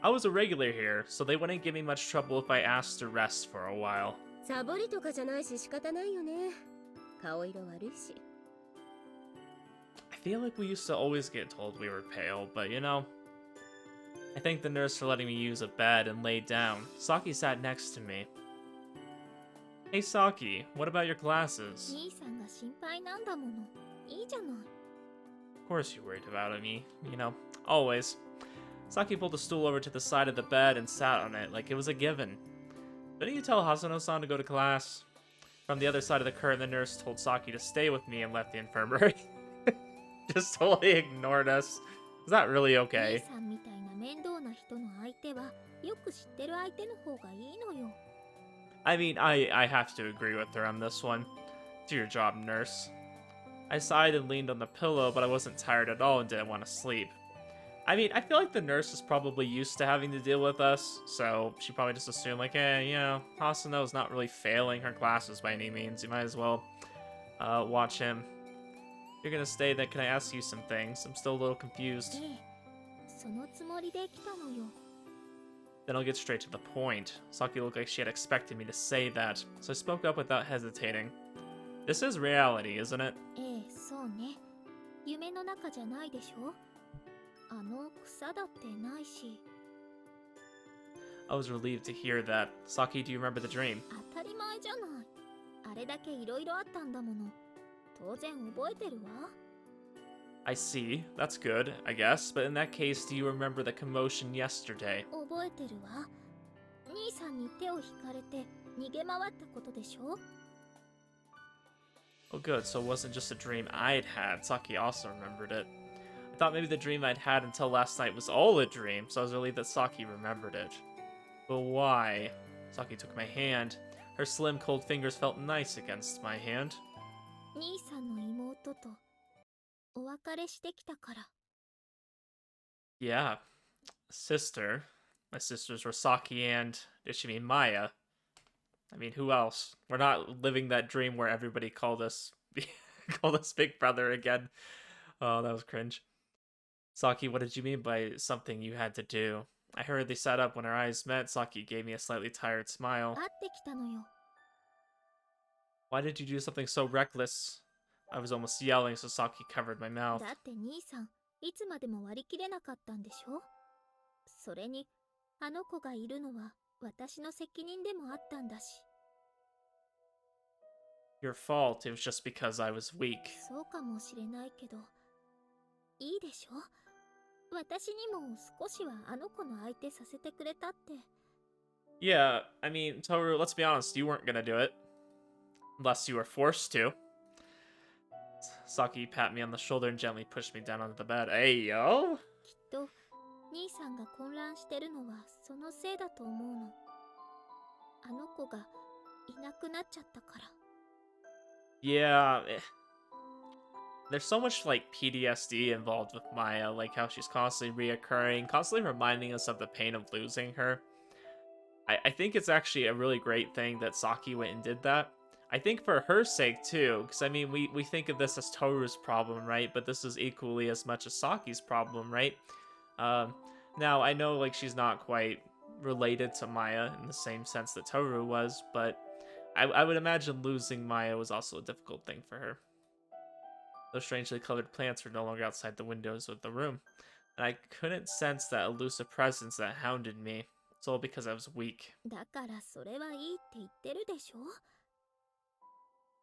I was a regular here, so they wouldn't give me much trouble if I asked to rest for a while. サボりとかじゃないし仕方ないよね。顔色悪いし。I feel like we used to always get told we were pale, but you know. I thanked the nurse for letting me use a bed and laid down. Saki sat next to me. Hey Saki, what about your glasses? 兄さんが心配なんだもの。いいじゃない。Of course you worried about me, you know, always. Saki pulled a stool over to the side of the bed and sat on it like it was a given. Didn't you tell Hasano-san to go to class? From the other side of the curtain, the nurse told Saki to stay with me and left the infirmary. Just totally ignored us. Is that really okay? 兄さんみたいな面倒な人の相手はよく知ってる相手の方がいいのよ。I mean, I have to agree with her on this one. Do your job, nurse. I sighed and leaned on the pillow, but I wasn't tired at all and didn't want to sleep. I mean, I feel like the nurse is probably used to having to deal with us, so she probably just assumed, like, hey, you know, Hasano's not really failing her classes by any means. You might as well watch him. If you're gonna stay, then can I ask you some things? I'm still a little confused. ええ、そのつもりで来たのよ。 Then I'll get straight to the point. Saki looked like she had expected me to say that, so I spoke up without hesitating. This is reality, isn't it? ええ、そうね。夢の中じゃないでしょ。あの草だってないし。 I was relieved to hear that. Saki, do you remember the dream? 当たり前じゃない。あれだけいろいろあったんだもの。当然覚えてるわ。 I see. That's good, I guess. But in that case, do you remember the commotion yesterday? 覚えてるわ。兄さんに手を引かれて逃げ回ったことでしょ。 Oh, good. So it wasn't just a dream I'd had. Saki also remembered it. I thought maybe the dream I'd had until last night was all a dream, so I was relieved that Saki remembered it. But why? Saki took my hand. Her slim, cold fingers felt nice against my hand. 兄さんの妹とお別れしてきたから。 Yeah. Sister. My sisters were Saki and, did she mean Maia? I mean, who else? We're not living that dream where everybody called us called us Big Brother again. Oh, that was cringe. Saki, what did you mean by something you had to do? I hurriedly sat up. When our eyes met, Saki gave me a slightly tired smile. 会ってきたのよ。 Why did you do something so reckless? I was almost yelling, so Saki covered my mouth. だって兄さん、いつまでも割り切れなかったんでしょ。それに、あの子がいるのは私の責任でもあったんだし。 Your fault. It was just because I was weak. そうかもしれないけど、いいでしょ。私にも少しはあの子の相手させてくれたって。 Yeah, I mean, Toru, let's be honest, you weren't gonna do it. Unless you were forced to. Saki pat me on the shoulder and gently pushed me down onto the bed. Hey, yo! きっと、兄さんが混乱してるのはそのせいだと思うの。あの子がいなくなっちゃったから。 Yeah, there's so much, like, PTSD involved with Maia, like how she's constantly reoccurring, constantly reminding us of the pain of losing her. I think it's actually a really great thing that Saki went and did that. I think for her sake, too, because, I mean, we think of this as Toru's problem, right? But this is equally as much as Saki's problem, right? Now, I know, like, she's not quite related to Maia in the same sense that Toru was, but I would imagine losing Maia was also a difficult thing for her. Those strangely colored plants were no longer outside the windows of the room, and I couldn't sense that elusive presence that hounded me. It's all because I was weak. だからそれはいいって言ってるでしょ。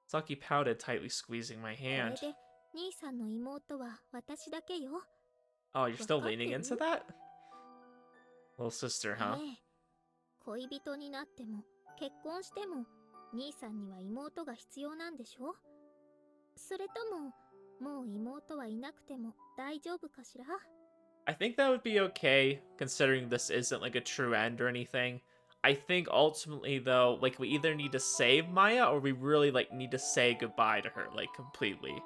Saki pouted, tightly squeezing my これ hand. で兄さんの妹は私だけよ。 Oh, you're still leaning into that? Little sister, huh? ええ、恋人になっても結婚しても兄さんには妹が必要なんでしょ。それとももう妹はいなくても大丈夫かしら。 I think that would be okay, considering this isn't like a true end or anything. I think ultimately, though, like, we either need to save Maia or we really, like, need to say goodbye to her, like, completely.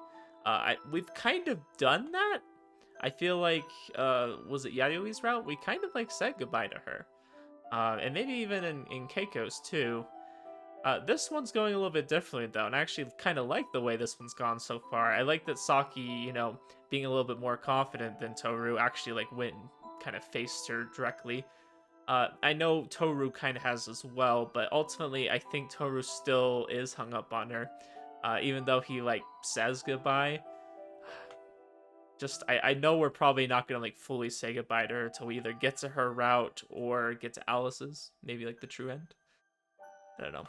We've kind of done that. I feel like, was it Yayui's route? We kind of, like, said goodbye to her. And maybe even in Keiko's, too. This one's going a little bit differently, though, and I actually kind of like the way this one's gone so far. I like that Saki, you know, being a little bit more confident than Toru, actually, like, went and kind of faced her directly. I know Toru kind of has as well, but ultimately I think Toru still is hung up on her, even though he like says goodbye. Just I know we're probably not gonna like fully say goodbye to her until we either get to her route or get to Alice's, maybe like the true end. I don't know.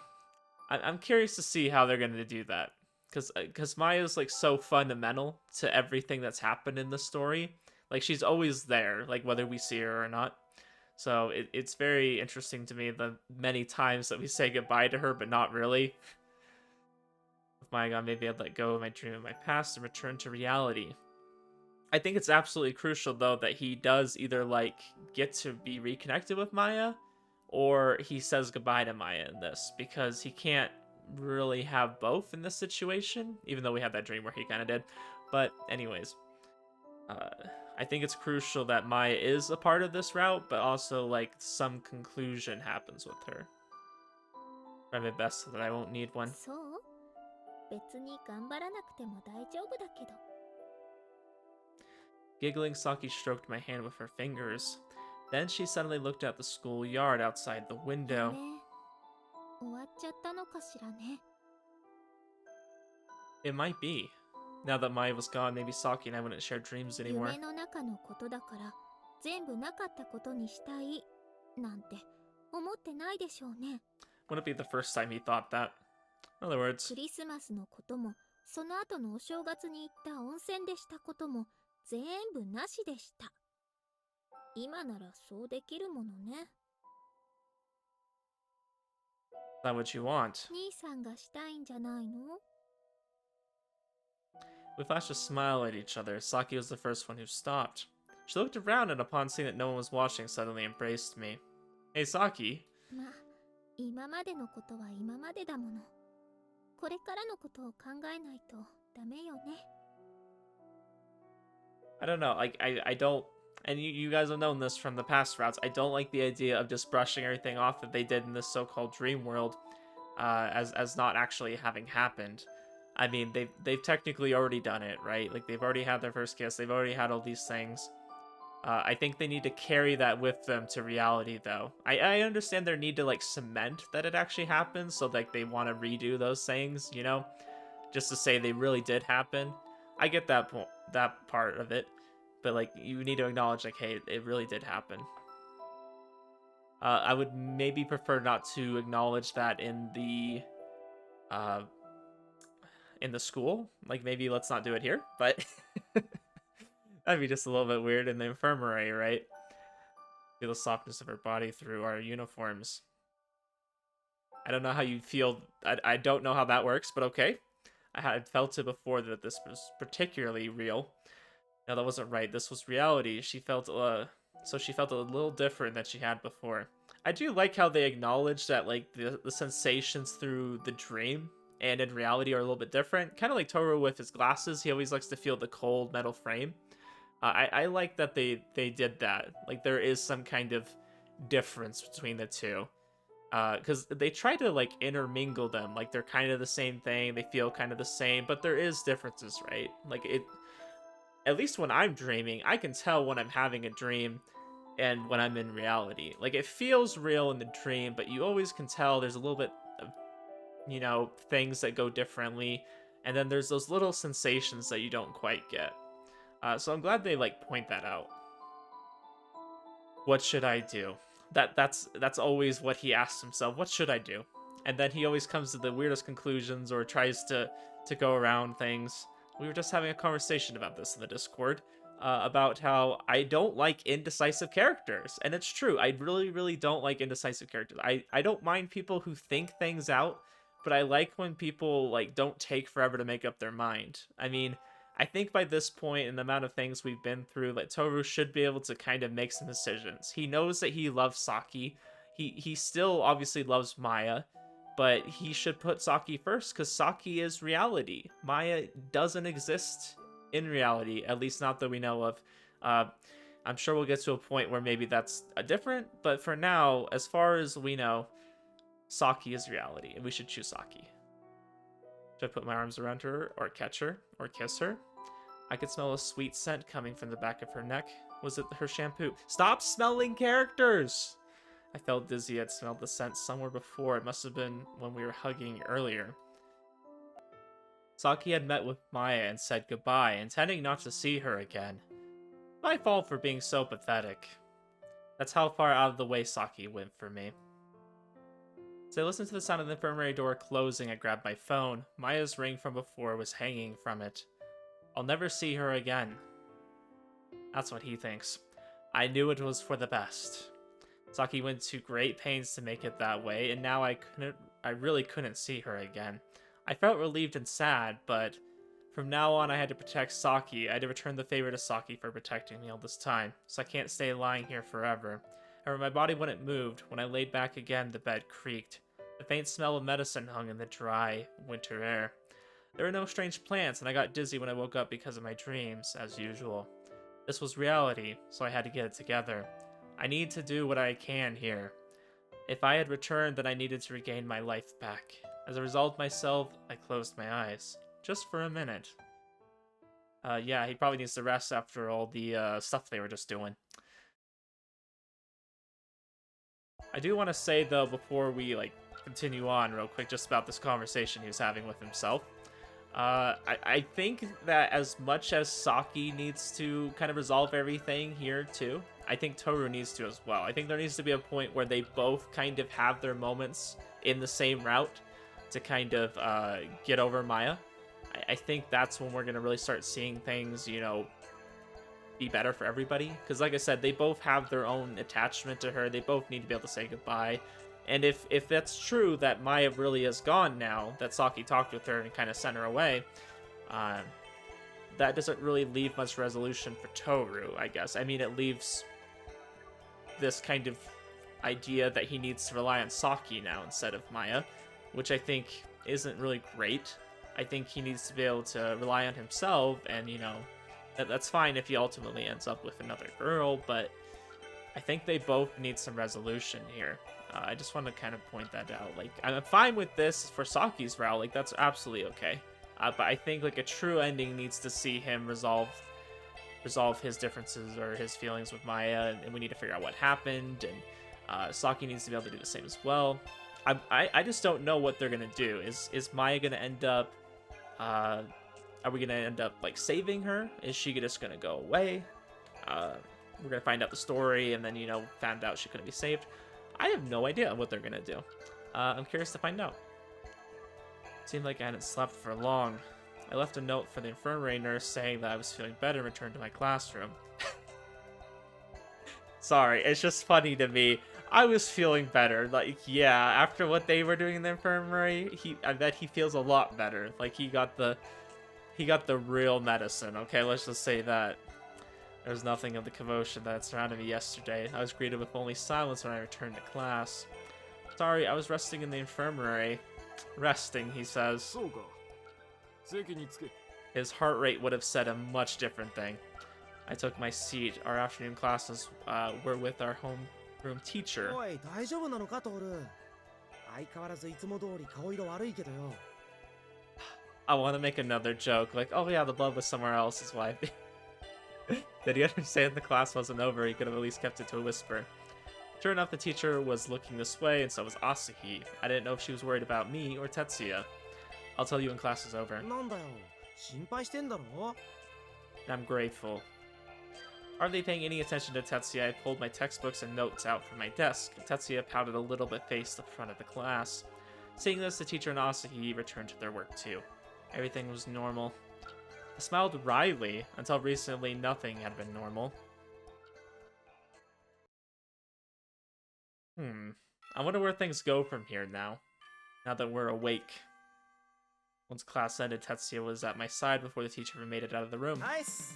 I'm curious to see how they're gonna do that, because Maya's like so fundamental to everything that's happened in the story. Like she's always there, like whether we see her or not. So it's very interesting to me the many times that we say goodbye to her, but not really. With my God, maybe I'd let go of my dream of my past and return to reality. I think it's absolutely crucial though that he does either like get to be reconnected with Maya, or he says goodbye to Maya in this, because he can't really have both in this situation, even though we had that dream where he kind of did. But anyways, uh, I think it's crucial that Maya is a part of this route, but also like some conclusion happens with her. Try my best so that I won't need one. そう、別に頑張らなくても大丈夫だけど。 Giggling, Saki stroked my hand with her fingers. Then she suddenly looked out the schoolyard outside the window. ね、終わっちゃったのかしらね。 It might be. Now that Maya was gone, maybe Saki and I wouldn't share dreams anymore. 夢の中のことだから全部なかったことにしたいなんて思ってないでしょうね。 Wouldn't be the first time he thought that. In other words, クリスマスのこともその後のお正月に行った温泉でしたことも全部なしでした。今ならそうできるものね。 is that what you want? 兄さんがしたいんじゃないの？ We flashed a smile at each other. Saki was the first one who stopped. She looked around and upon seeing that no one was watching, suddenly embraced me. Hey, Saki. まあ、今までのことは今までだもの。これからのことを考えないとダメよね。 I don't know. I don't. And you guys have known this from the past routes. I don't like the idea of just brushing everything off that they did in this so-called dream world, as not actually having happened. I mean, they've technically already done it, right? Like they've already had their first kiss. They've already had all these things. I think they need to carry that with them to reality, though. I understand their need to like cement that it actually happened, so like they want to redo those things, you know, just to say they really did happen. I get that that part of it, but like you need to acknowledge like, hey, it really did happen. I would maybe prefer not to acknowledge that in the school. Like maybe let's not do it here, but that'd be just a little bit weird in the infirmary, right? Feel the softness of her body through our uniforms. I don't know how you feel. I don't know how that works, but okay. I had felt it before that this was particularly real. No, that wasn't right. This was reality. She felt so she felt a little different than she had before. I do like how they acknowledge that like the sensations through the dream and in reality are a little bit different. Kind of like Toru with his glasses. He always likes to feel the cold metal frame. I like that they did that. Like there is some kind of difference between the two. Because they try to like intermingle them. Like they're kind of the same thing. They feel kind of the same, but there is differences, right? Like it, at least when I'm dreaming, I can tell when I'm having a dream and when I'm in reality. Like it feels real in the dream, but you always can tell there's a little bit of, you know, things that go differently. And then there's those little sensations that you don't quite get. So I'm glad they like point that out. What should I do? That's always what he asks himself. What should I do? And then he always comes to the weirdest conclusions or tries to go around things. We were just having a conversation about this in the Discord, about how I don't like indecisive characters. And it's true. I really don't like indecisive characters. I don't mind people who think things out, but I like when people like don't take forever to make up their mind. I mean, I think by this point, in the amount of things we've been through, like Toru should be able to kind of make some decisions. He knows that he loves Saki. He still obviously loves Maya, but he should put Saki first because Saki is reality. Maya doesn't exist in reality, at least not that we know of. I'm sure we'll get to a point where maybe that's different, but for now, as far as we know, Saki is reality, and we should choose Saki. Should I put my arms around her, or catch her, or kiss her? I could smell a sweet scent coming from the back of her neck. Was it her shampoo? Stop smelling characters! I felt dizzy. I'd smelled the scent somewhere before. It must have been when we were hugging earlier. Saki had met with Maia and said goodbye, intending not to see her again. My fault for being so pathetic. That's how far out of the way Saki went for me. As I listened to the sound of the infirmary door closing, I grabbed my phone. Maia's ring from before was hanging from it. I'll never see her again. That's what he thinks. I knew it was for the best. Saki went to great pains to make it that way, and now I really couldn't see her again. I felt relieved and sad, but from now on I had to protect Saki. I had to return the favor to Saki for protecting me all this time, so I can't stay lying here forever. However, my body wouldn't move. When I laid back again, the bed creaked. The faint smell of medicine hung in the dry, winter air. There were no strange plants, and I got dizzy when I woke up because of my dreams, as usual. This was reality, so I had to get it together. I need to do what I can here. If I had returned, then I needed to regain my life back. As a result myself, I closed my eyes. Just for a minute. Yeah, he probably needs to rest after all the stuff they were just doing. I do want to say, though, before we, continue on real quick, just about this conversation he was having with himself. I think that as much as Saki needs to kind of resolve everything here, too, I think Toru needs to as well. I think there needs to be a point where they both kind of have their moments in the same route to kind of get over Maia. I think that's when we're going to really start seeing things, be better for everybody. Because like I said, they both have their own attachment to her. They both need to be able to say goodbye. And if that's true, that Maia really is gone now, that Saki talked with her and kind of sent her away, that doesn't really leave much resolution for Toru, I guess. I mean, it leaves this kind of idea that he needs to rely on Saki now instead of Maia, which I think isn't really great. I think he needs to be able to rely on himself, and, that's fine if he ultimately ends up with another girl, but I think they both need some resolution here. I just want to kind of point that out. I'm fine with this for Saki's route. That's absolutely okay. But I think, a true ending needs to see him resolve his differences or his feelings with Maia, and we need to figure out what happened, and Saki needs to be able to do the same as well. I just don't know what they're going to do. Is Maia going to end up... are we going to end up, saving her? Is she just going to go away? We're going to find out the story, and then, found out she couldn't be saved. I have no idea what they're going to do. I'm curious to find out. Seemed like I hadn't slept for long. I left a note for the infirmary nurse saying that I was feeling better and returned to my classroom. Sorry, it's just funny to me. I was feeling better. Yeah, after what they were doing in the infirmary, I bet he feels a lot better. He got the real medicine, okay? Let's just say that. There was nothing of the commotion that surrounded me yesterday. I was greeted with only silence when I returned to class. Sorry, I was resting in the infirmary. Resting, he says. His heart rate would have said a much different thing. I took my seat. Our afternoon classes were with our homeroom teacher. I want to make another joke, oh yeah, the blood was somewhere else, is why. Did he understand the class wasn't over? He could have at least kept it to a whisper. Sure enough, the teacher was looking this way, and so was Asahi. I didn't know if she was worried about me or Tetsuya. I'll tell you when class is over. I'm grateful. Hardly paying any attention to Tetsuya, I pulled my textbooks and notes out from my desk. Tetsuya pouted a little but faced the front of the class. Seeing this, the teacher and Asahi returned to their work too. Everything was normal. I smiled wryly. Until recently, nothing had been normal. I wonder where things go from here now. Now that we're awake. Once class ended, Tetsuya was at my side before the teacher even made it out of the room. Nice!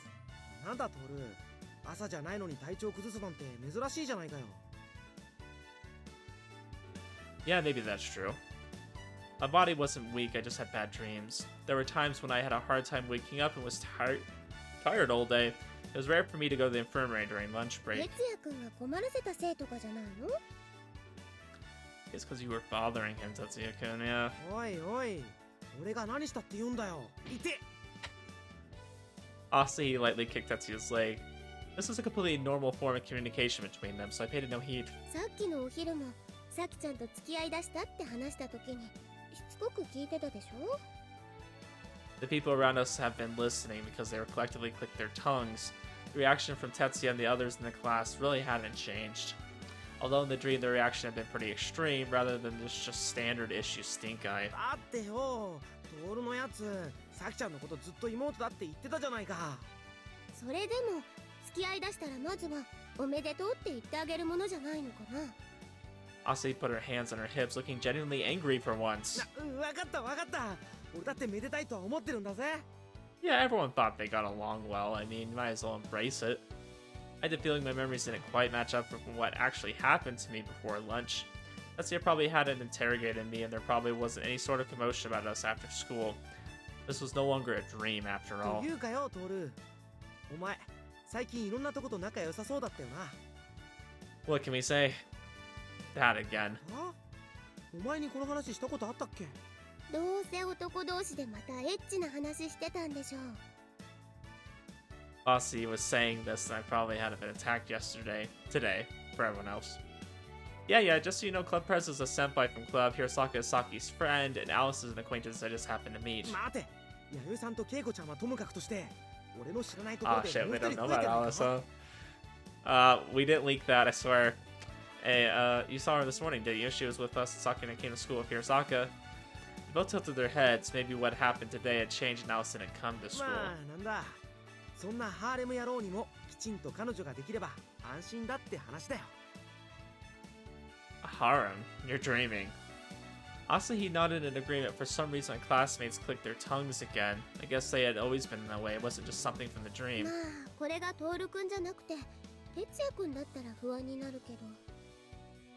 Yeah, maybe that's true. My body wasn't weak, I just had bad dreams. There were times when I had a hard time waking up and was tired all day. It was rare for me to go to the infirmary during lunch break. It's because you were bothering him, Tetsuya-kun, yeah. Asahi lightly kicked Tetsuya's leg. This is a completely normal form of communication between them, so I paid no heed. さっきのお昼もさきちゃんと付き合いだしたって話した時にしつこく聞いてたでしょ The people around us have been listening because they were collectively clicked their tongues. The reaction from Tetsuya and the others in the class really hadn't changed. Although in the dream, the reaction had been pretty extreme rather than just standard issue stink eye. だってよ、トールのやつ、さきちゃんのことずっと妹だって言ってたじゃないか。それでも付き合いだしたらまずはおめでとうって言ってあげるものじゃないのかな Ase put her hands on her hips, looking genuinely angry for once. わかったわかった。俺だってめでたいとは思ってるんだぜ。Yeah, everyone thought they got along well. I mean, might as well embrace it. I had the feeling my memories didn't quite match up from what actually happened to me before lunch. Tetsuya probably hadn't interrogated me, and there probably wasn't any sort of commotion about us after school. This was no longer a dream, after と all. いうかよ、トール。お前、最近いろんなとこと仲良さそうだったよな。What can we say? That again. あ？お前にこの話したことあったっけ？どうせ男同士でまたエッチな話してたんでしょう Ase was saying this, and I probably hadn't been attacked today, for everyone else. Yeah, just so you know, Club Prez is a senpai from Club, Hirosaka is Saki's friend, and Alice is an acquaintance I just happened to meet. 待て。弥生さんと恵子ちゃんはともかくとして、俺の知らないところ Ah, で shit, もう we 一人 don't 増 know えて about ない Alice, か？ huh? We didn't leak that, I swear. Hey, you saw her this morning, didn't you? She was with us, Saki and I came to school with Hirosaka. They both tilted their heads. Maybe what happened today had changed and Alice didn't come to school. まあなんだ。そんなハーレム野郎にもきちんと彼女ができれば安心だって話だよ。A harem? You're dreaming. Asahi nodded in agreement. For some reason, my classmates clicked their tongues again. I guess they had always been that way. It wasn't just something from the dream. まあこれがトールくんじゃなくて哲也くんだったら不安になるけど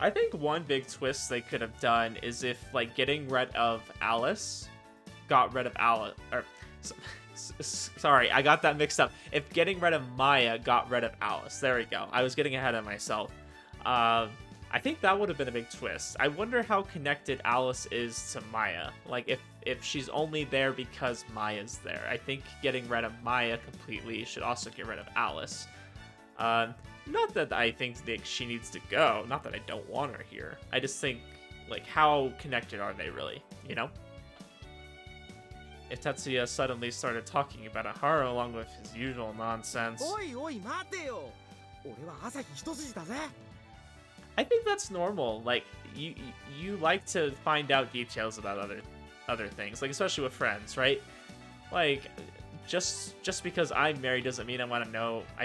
I think one big twist they could have done is if, like, getting rid of Alice got rid of Alice. Or, sorry, I got that mixed up. If getting rid of Maia got rid of Alice. There we go. I was getting ahead of myself. I think that would have been a big twist. I wonder how connected Alice is to Maia. Like, if she's only there because Maia's there. I think getting rid of Maia completely should also get rid of Alice. Not that I think that she needs to go. Not that I don't want her here. I just think, like, how connected are they really, you know? If Tetsuya suddenly started talking about Ahara along with his usual nonsense... おいおい待てよ。俺は朝日一筋だぜ。I think that's normal. Like, you like to find out details about other things, like especially with friends, right? Like, just because I'm married doesn't mean I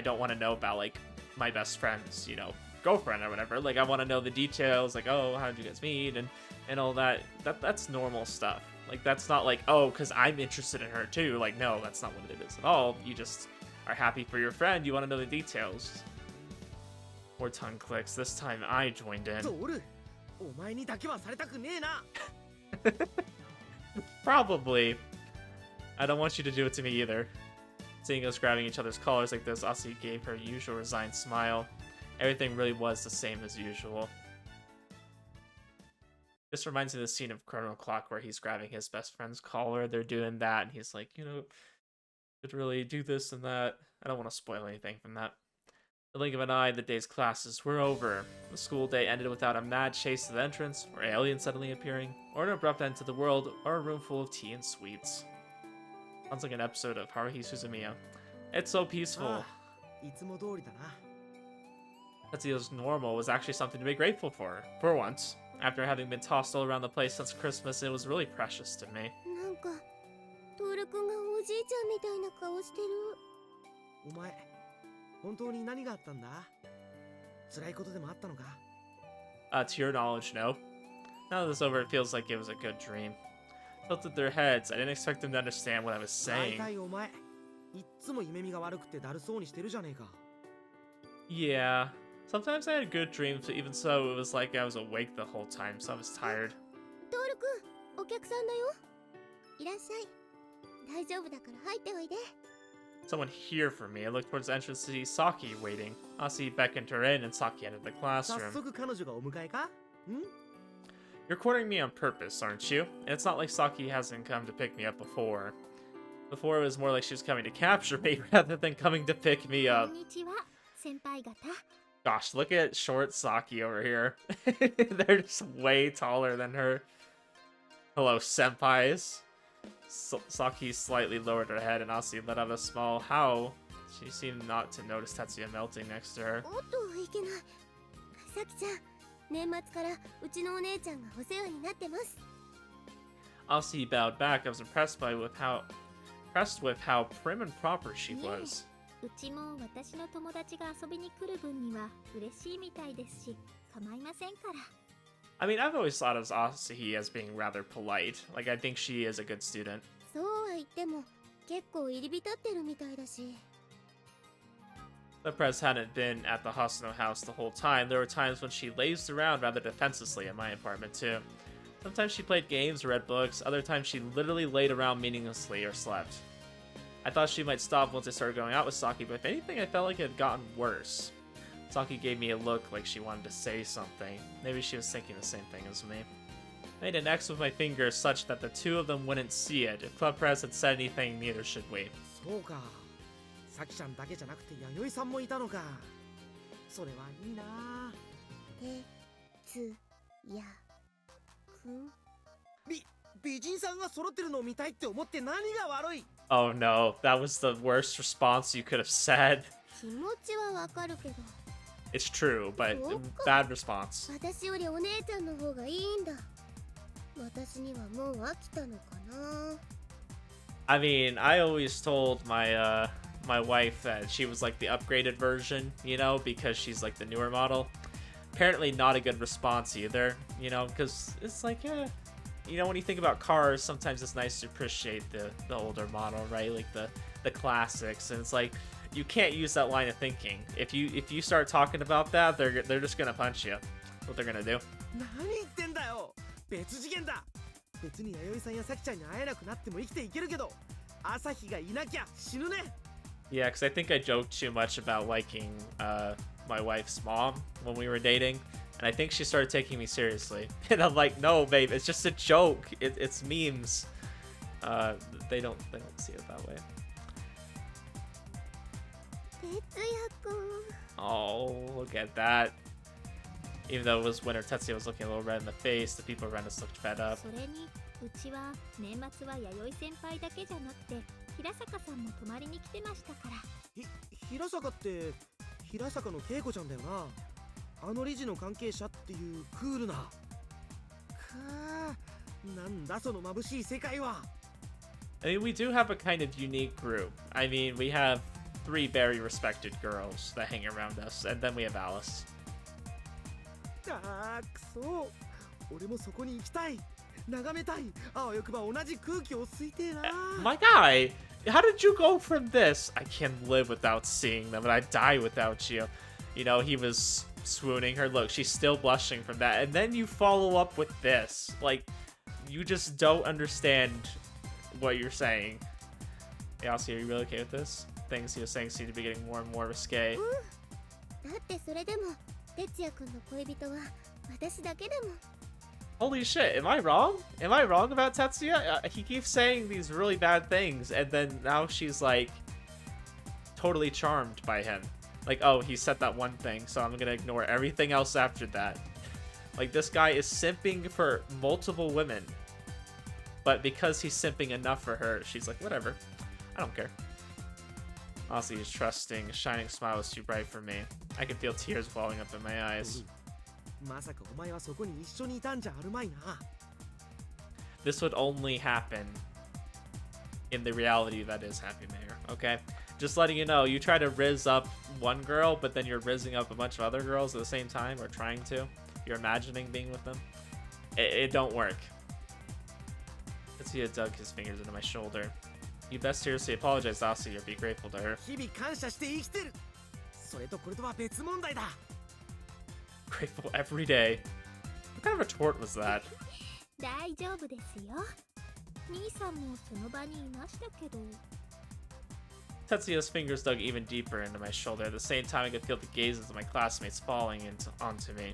don't want to know about, like, my best friend's, you know, girlfriend or whatever. Like, I want to know the details, like, oh, how did you guys meet, and all that. That's normal stuff. Like, that's not like, oh, because I'm interested in her too. Like, no, that's not what it is at all. You just are happy for your friend. You want to know the details. More tongue clicks. This time I joined in. トール、お前にだけはされたくねえな。Probably. I don't want you to do it to me either. Seeing us grabbing each other's collars like this, Asi gave her usual resigned smile. Everything really was the same as usual. This reminds me of the scene of Chrono Clock where he's grabbing his best friend's collar. They're doing that, and he's like, you know, should really do this and that. I don't want to spoil anything from that. The blink of an eye, the day's classes were over. The school day ended without a mad chase to the entrance, or aliens suddenly appearing, or an abrupt end to the world, or a room full of tea and sweets. Sounds like an episode of Haruhi Suzumiya. It's so peaceful. ああ、いつも通りだな。 Tetsuya's normal was actually something to be grateful for once. After having been tossed all around the place since Christmas, it was really precious to me. なんかトールくんがおじいちゃんみたいな顔してるお前、本当に何があったんだ？辛いことでもあったのか？ To your knowledge, no. Now that it's over, it feels like it was a good dream. Tilted their heads. I didn't expect them to understand what I was 大 saying. 体お前、いっつも夢見が悪くてだるそうにしてるじゃねえか。 Yeah. Sometimes I had good dreams, but even so, it was like I was awake the whole time, so I was tired. トールくんお客さんだよいらっしゃい大丈夫だから入っておいで Someone here for me. I looked towards the entrance to see Saki waiting. Asi beckoned her in, and Saki entered the 早 classroom. 速彼女がお迎えか？ん？ You're courting me on purpose, aren't you? And it's not like Saki hasn't come to pick me up before. Before, it was more like she was coming to capture me rather than coming to pick me こ up. んにちは先輩方。 Gosh, look at short Saki over here. They're just way taller than her. Hello, senpais. Saki slightly lowered her head and Asi let out a small howl. She seemed not to notice Tetsuya melting next to her. おっといけない。さきちゃん、年末からうちのお姉ちゃんがお世話になってます。 Asi bowed back. I was impressed with how prim and proper she was. うちも私の友達が遊びに来る分には嬉しいみたいですし、構いませんから。 I mean, I've always thought of Asahi as being rather polite. Like, I think she is a good student. そうは言っても結構入り浸ってるみたいだし。 The Prez hadn't been at the Hosono house the whole time. There were times when she lazed around rather defenselessly in my apartment, too. Sometimes she played games or read books. Other times she literally laid around meaninglessly or slept. I thought she might stop once I started going out with Saki, but if anything, I felt like it had gotten worse. Saki gave me a look like she wanted to say something. Maybe she was thinking the same thing as me. I made an X with my finger such that the two of them wouldn't see it. If Club Prez had said anything, neither should we. そうか。さきちゃんだけじゃなくて弥生さんもいたのか。それはいいな。てつやくん。美人さんが揃ってるのを見たいって思って何が悪い。 Oh no, that was the worst response you could have said. 気持ちはわかるけど。 It's true, but bad response. 私よりお姉ちゃんの方がいいんだ。私にはもう飽きたのかな。 I mean, I always told my my wife that she was like the upgraded version, you know, because she's like the newer model. Apparently not a good response either, you know, because it's like, yeah, you know, when you think about cars, sometimes it's nice to appreciate the older model, right? Like the classics, and it's like you can't use that line of thinking. If you start talking about that, they're just gonna punch you. What they're gonna do? 何言ってんだよ。別次元だ。別に弥生さんやさきちゃんに会えなくなっても生きていけるけど、朝日がいなきゃ死ぬね。 Yeah, because I think I joked too much about liking my wife's mom when we were dating, and I think she started taking me seriously. And I'm like, no, babe, it's just a joke. It's memes. They don't see it that way. てつやくん。 Oh, look at that. Even though it was winter, Tetsuya was looking a little red in the face. The people around us looked fed up. それにうちは年末は弥生先輩だけじゃなくて平坂さんも泊まりに来てましたから。平坂って平坂の恵子ちゃんだよな。あの理事の関係者っていうクールな。かあ、なんだその眩しい世界は。 I mean, we do have a kind of unique group. I mean, we have 3 very respected girls that hang around us, and then we have Alice. ああ、くそ。俺もそこに行きたい。眺めたい。あわよくば同じ空気を吸いてえな。My guy, how did you go from this? I can't live without seeing them, and I die without you. You know, he was swooning her. Look, she's still blushing from that. And then you follow up with this. Like, you just don't understand what you're saying. Hey, Aussie, are you really okay with this? Things he was saying seem to be getting more and more risque. だってそれでも哲也くんの恋人は私だけでも。 Holy shit, am I wrong? Am I wrong about Tetsuya? He keeps saying these really bad things, and then now she's like totally charmed by him. Like, oh, he said that one thing, so I'm gonna ignore everything else after that. Like, this guy is simping for multiple women, but because he's simping enough for her, she's like, whatever, I don't care. Honestly, he's trusting. A shining smile was too bright for me. I could feel tears welling up in my eyes. まさかお前はそこに一緒にいたんじゃあるまいな。 This would only happen in the reality that is Hapymaher, okay? Just letting you know, you try to rizz up one girl, but then you're rizzing up a bunch of other girls at the same time, or trying to. You're imagining being with them. It don't work. Tetsuya dug his fingers into my shoulder. You best seriously apologize, Asi, or be grateful to her. 日々感謝して生きてる。それとこれとは別問題だ。 Grateful every day. What kind of retort was that? 大丈夫ですよ。兄さんもその場にいましたけど。 Tetsuya's fingers dug even deeper into my shoulder. At the same time, I could feel the gazes of my classmates falling onto me.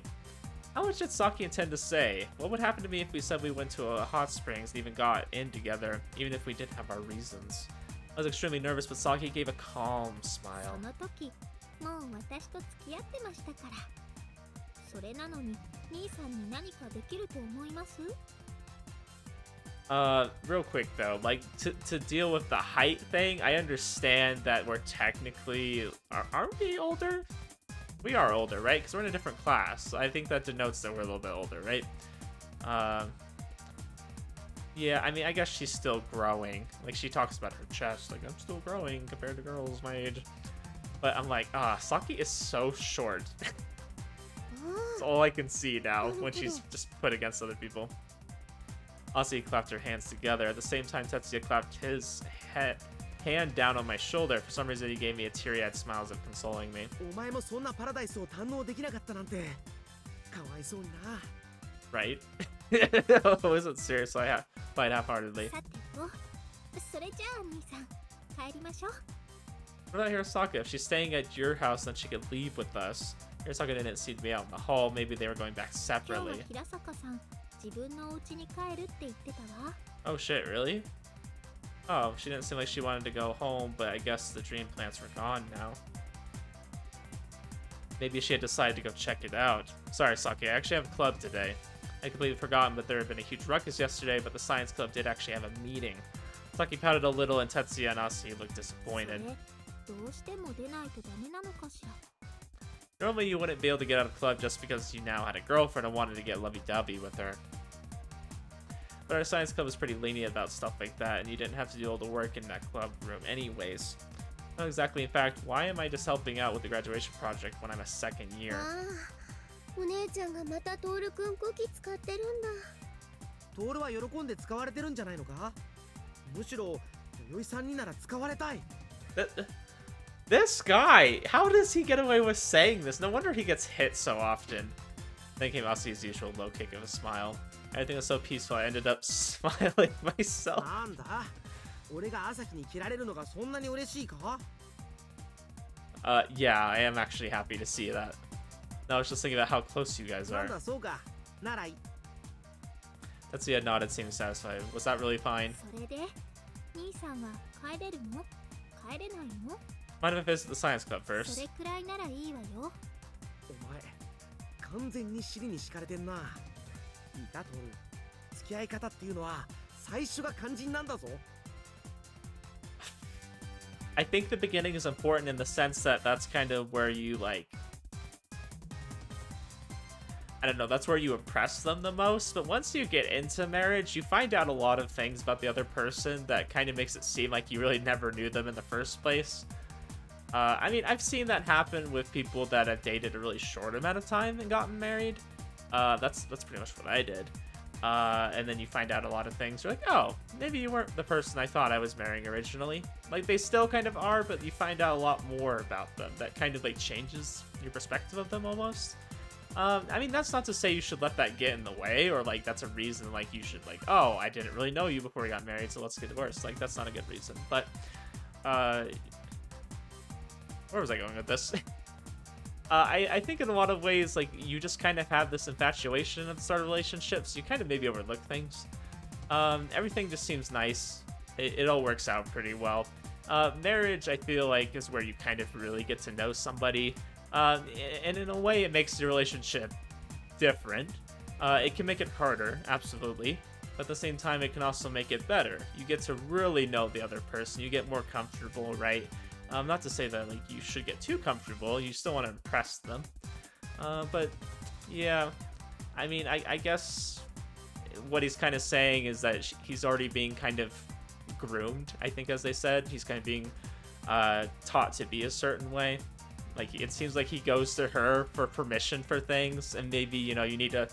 How much did Saki intend to say? What would happen to me if we said we went to a hot springs and even got in together, even if we did have our reasons? I was extremely nervous, but Saki gave a calm そ smile. の時もう私と付き合ってましたから。それなのに兄さんに何かできると思います？ Real quick though, like to deal with the height thing, I understand that we're technically aren't we older? We are older, right? Because we're in a different class. I think that denotes that we're a little bit older, right? Yeah, I mean, I guess she's still growing. Like, she talks about her chest, like, I'm still growing compared to girls my age. But I'm like, Saki is so short. That's all I can see now when she's just put against other people. Asi clapped her hands together. At the same time, Tetsuya clapped his hand down on my shoulder. For some reason, he gave me a teary-eyed smile as if consoling me. お前もそんなパラダイスを堪能できなかったなんてかわいそうにな。 Right? I wasn't serious, so I fight half-heartedly. さてと、それじゃあ兄さん、帰りましょう。 What about Hirosaka? If she's staying at your house, then she could leave with us. Hirosaka didn't see me out in the hall. Maybe they were going back 今日は separately. 平坂さん、自分のお家に帰るって言ってたわ。 Oh shit, really? Oh, she didn't seem like she wanted to go home, but I guess the dream plants were gone now. Maybe she had decided to go check it out. Sorry, Saki, I actually have club today. I completely forgotten, but there had been a huge ruckus yesterday, but the science club did actually have a meeting. Saki pouted a little, and Tetsuya and Asi looked そ disappointed. れ、どうしても出ないとダメなのかしら。 Normally, you wouldn't be able to get out of club just because you now had a girlfriend and wanted to get lovey-dovey with her. But our science club was pretty lenient about stuff like that, and you didn't have to do all the work in that club room anyways. Not exactly. In fact, why am I just helping out with the graduation project when I'm a second year? お姉ちゃんがまたトールくんこき使ってるんだ。トールは喜んで使われてるんじゃないのか。むしろ弥生さんになら使われたい。 This guy, how does he get away with saying this? No wonder he gets hit so often. Then came Asi's usual low kick of a smile. Everything was so peaceful, I ended up smiling myself. なんだ俺が朝日に切られるのがそんなに嬉しいか。 Yeah, I am actually happy to see that. No, I was just thinking about how close you guys なん are. だそうか。ならいい。 Tetsuya nodded, seemed satisfied. Was that really fine? それで、兄さんは帰れるの？帰れないの？ Mind if I visit the science club そ first? れくらいならいいわよ。お前完全に尻に敷かれてんな。いいかトール。付き合い方っていうのは最初が肝心なんだぞ。 I think the beginning is important in the sense that that's kind of where you, like, I don't know, that's where you impress them the most. But once you get into marriage, you find out a lot of things about the other person that kind of makes it seem like you really never knew them in the first place. I mean, I've seen that happen with people that have dated a really short amount of time and gotten married. That's pretty much what I did. And then you find out a lot of things. You're like, oh, maybe you weren't the person I thought I was marrying originally. Like, they still kind of are, but you find out a lot more about them. That kind of, like, changes your perspective of them almost. I mean, that's not to say you should let that get in the way, or, like, that's a reason, like, you should, like, oh, I didn't really know you before we got married, so let's get divorced. Like, that's not a good reason. But, where was I going with this? I think in a lot of ways, like, you just kind of have this infatuation at the start of relationships. You kind of maybe overlook things. Everything just seems nice. It all works out pretty well. Marriage, I feel like, is where you kind of really get to know somebody. And in a way, it makes your relationship different. It can make it harder, absolutely. But at the same time, it can also make it better. You get to really know the other person. You get more comfortable, right? Not to say that, like, you should get too comfortable. You still want to impress them. But, yeah. I mean, I guess what he's kind of saying is that he's already being kind of groomed, I think, as they said. He's kind of being taught to be a certain way. Like, it seems like he goes to her for permission for things, and maybe, you know, you need to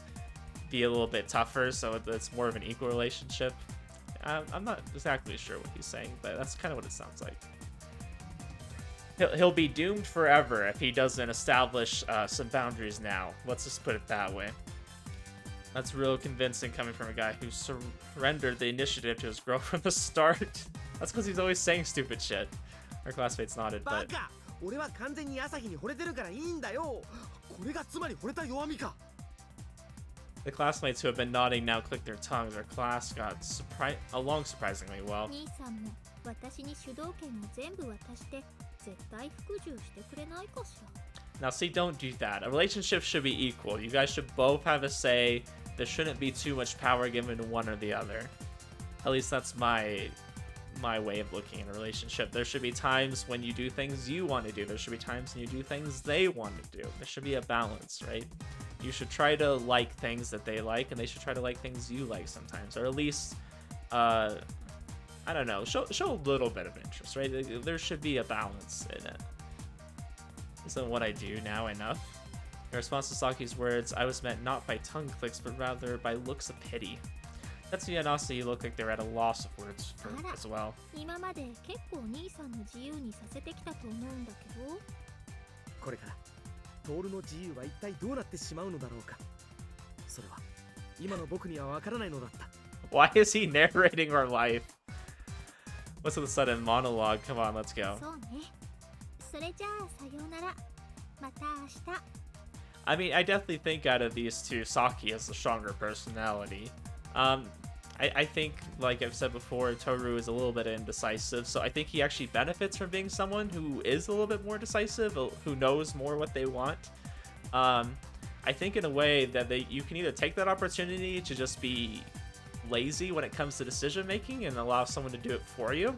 be a little bit tougher so it's more of an equal relationship. I'm not exactly sure what he's saying, but that's kind of what it sounds like. He'll be doomed forever if he doesn't establish some boundaries now. Let's just put it that way. That's real convincing coming from a guy who surrendered the initiative to his girl from the start. That's because he's always saying stupid shit. Our classmates nodded, バ but... カ俺は完全に朝日に惚れてるからいいんだよ。これがつまり惚れた弱みか。 The classmates who have been nodding now clicked their tongues. Our class got along surprisingly well. 兄さんも私に主導権を全部渡して絶対服従してくれないかしら。 Now, see, don't do that. A relationship should be equal. You guys should both have a say. There shouldn't be too much power given to one or the other. At least that's my way of looking at a relationship. There should be times when you do things you want to do. There should be times when you do things they want to do. There should be a balance, right? You should try to like things that they like, and they should try to like things you like sometimes, or at least, I don't know, show a little bit of interest, right? There should be a balance in it. Isn't what I do now enough? In response to Saki's words, I was met not by tongue clicks, but rather by looks of pity. Tetsuya and Asa look like they're at a loss of words for as well. 今まで結構兄さんの自由にさせてきたと思うんだけど。これからトールの自由は一体どうなってしまうのだろうか。それは今の僕にはわからないのだった。 Why is he narrating our life? What's with the sudden monologue? Come on, let's go. そうね。それじゃあさようなら。また明日。 I mean, I definitely think out of these two, Saki has the stronger personality. I think, like I've said before, Toru is a little bit indecisive, so I think he actually benefits from being someone who is a little bit more decisive, who knows more what they want. I think in a way that you can either take that opportunity to just be lazy when it comes to decision making and allow someone to do it for you,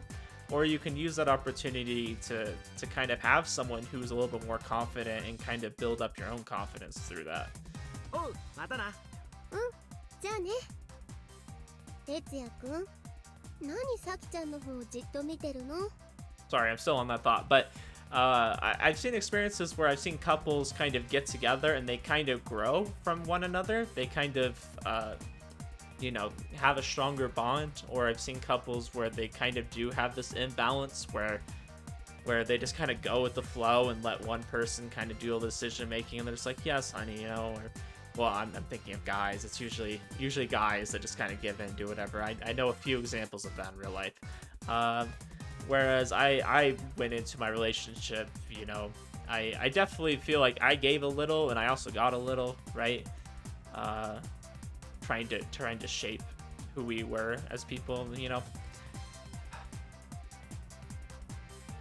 or you can use that opportunity to kind of have someone who's a little bit more confident and kind of build up your own confidence through that. おう、またな。じゃあね。哲也くん、何さきちゃんの方をじっと見てるの？ Sorry, I'm still on that thought, but I've seen experiences where I've seen couples kind of get together and they kind of grow from one another. They kind of, have a stronger bond. Or I've seen couples where they kind of do have this imbalance where they just kind of go with the flow and let one person kind of do all the decision making, and they're just like, yes, honey, or well, I'm thinking of guys. It's usually guys that just kind of give in, do whatever. I know a few examples of that in real life. Whereas I went into my relationship, I definitely feel like I gave a little and I also got a little, right? Trying to shape who we were as people,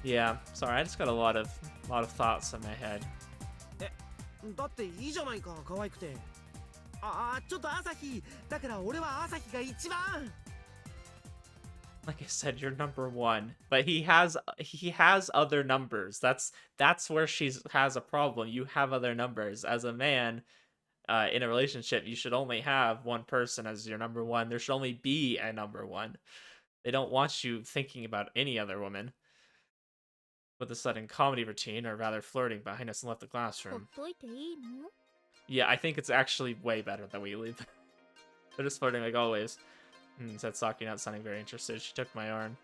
Yeah, sorry, I just got a lot of thoughts in my head. だっていいじゃないか、可愛くて。ちょっと朝日。だから俺は朝日が一番。 Like I said, you're number one, but he has other numbers. That's where she has a problem. You have other numbers. As a man, in a relationship, you should only have one person as your number one. There should only be a number one. They don't want you thinking about any other woman. With a sudden comedy routine, or rather flirting behind us and left the ほっ classroom. といていいの？ Yeah, I think it's actually way better that we leave. They're just flirting like always. Said Saki, not sounding very interested. She took my arm.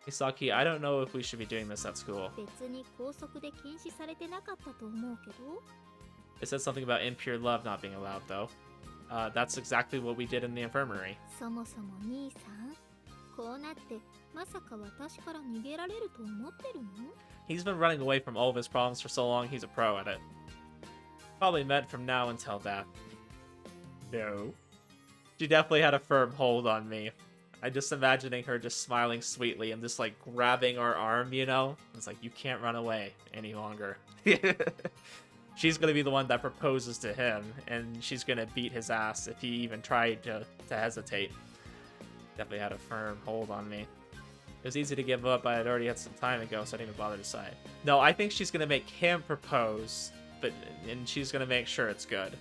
Hey Saki, I don't know if we should be doing this at school. 別に校則で禁止されてなかったと思うけど。 It said something about impure love not being allowed, though. That's exactly what we did in the infirmary. そもそも兄さん、こうなってまさか私から逃げられると思ってるの？ He's been running away from all of his problems for so long, he's a pro at it. Probably meant from now until death. No. She definitely had a firm hold on me. I'm just imagining her just smiling sweetly and just like grabbing our arm, It's like, you can't run away any longer. She's gonna be the one that proposes to him, and she's gonna beat his ass if he even tried to hesitate. Definitely had a firm hold on me. It was easy to give up, but I had already had some time ago, so I didn't even bother to decide. No, I think she's gonna make him propose, and she's gonna make sure it's good.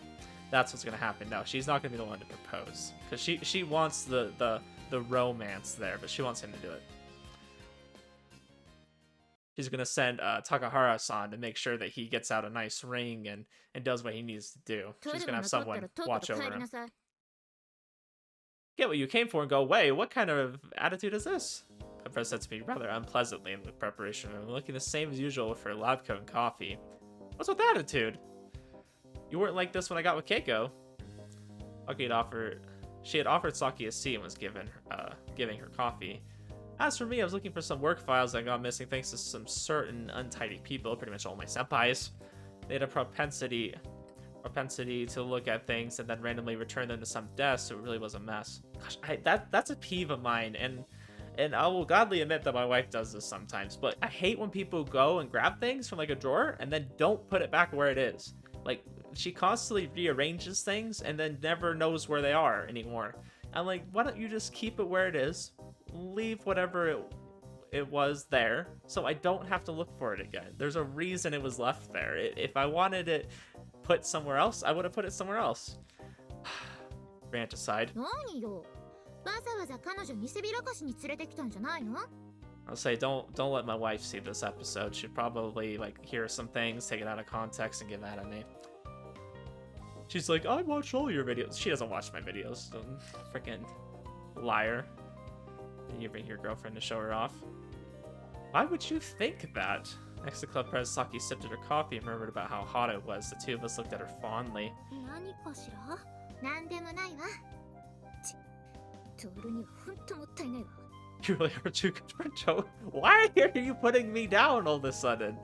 That's what's gonna happen. No, she's not gonna be the one to propose, because she wants the romance there, but she wants him to do it. She's gonna send Takahara-san to make sure that he gets out a nice ring and does what he needs to do. She's gonna have someone watch over him. Get what you came for and go away. What kind of attitude is this? Pepper said to me rather unpleasantly in the preparation room, looking the same as usual with her lab coat and coffee. What's with the attitude? You weren't like this when I got with Keiko. She had offered Saki a seat and was giving her coffee. As for me, I was looking for some work files that got missing thanks to some certain untidy people, pretty much all my senpais. They had a propensity to look at things and then randomly return them to some desk, so it really was a mess. Gosh, that's a peeve of mine, and And I will gladly admit that my wife does this sometimes, but I hate when people go and grab things from like a drawer and then don't put it back where it is. Like, she constantly rearranges things and then never knows where they are anymore. I'm like, why don't you just keep it where it is? Leave whatever it was there so I don't have to look for it again. There's a reason it was left there. If I wanted it put somewhere else, I would have put it somewhere else. Rant aside. 何よ。わざわざ彼女見せびらかしに連れてきたんじゃないの？ I'll say don't let my wife see this episode. She'd probably like hear some things, take it out of context, and get mad at me. She's like, I watch all your videos. She doesn't watch my videos. Freaking liar. And you bring your girlfriend to show her off. Why would you think that? Next to Club Prez, Saki sipped at her coffee and murmured about how hot it was. The two of us looked at her fondly. 何かしら？なんでもないわ。トールにはほんともったいないわ。 You really are too good for Joe. Why are you putting me down all of a sudden?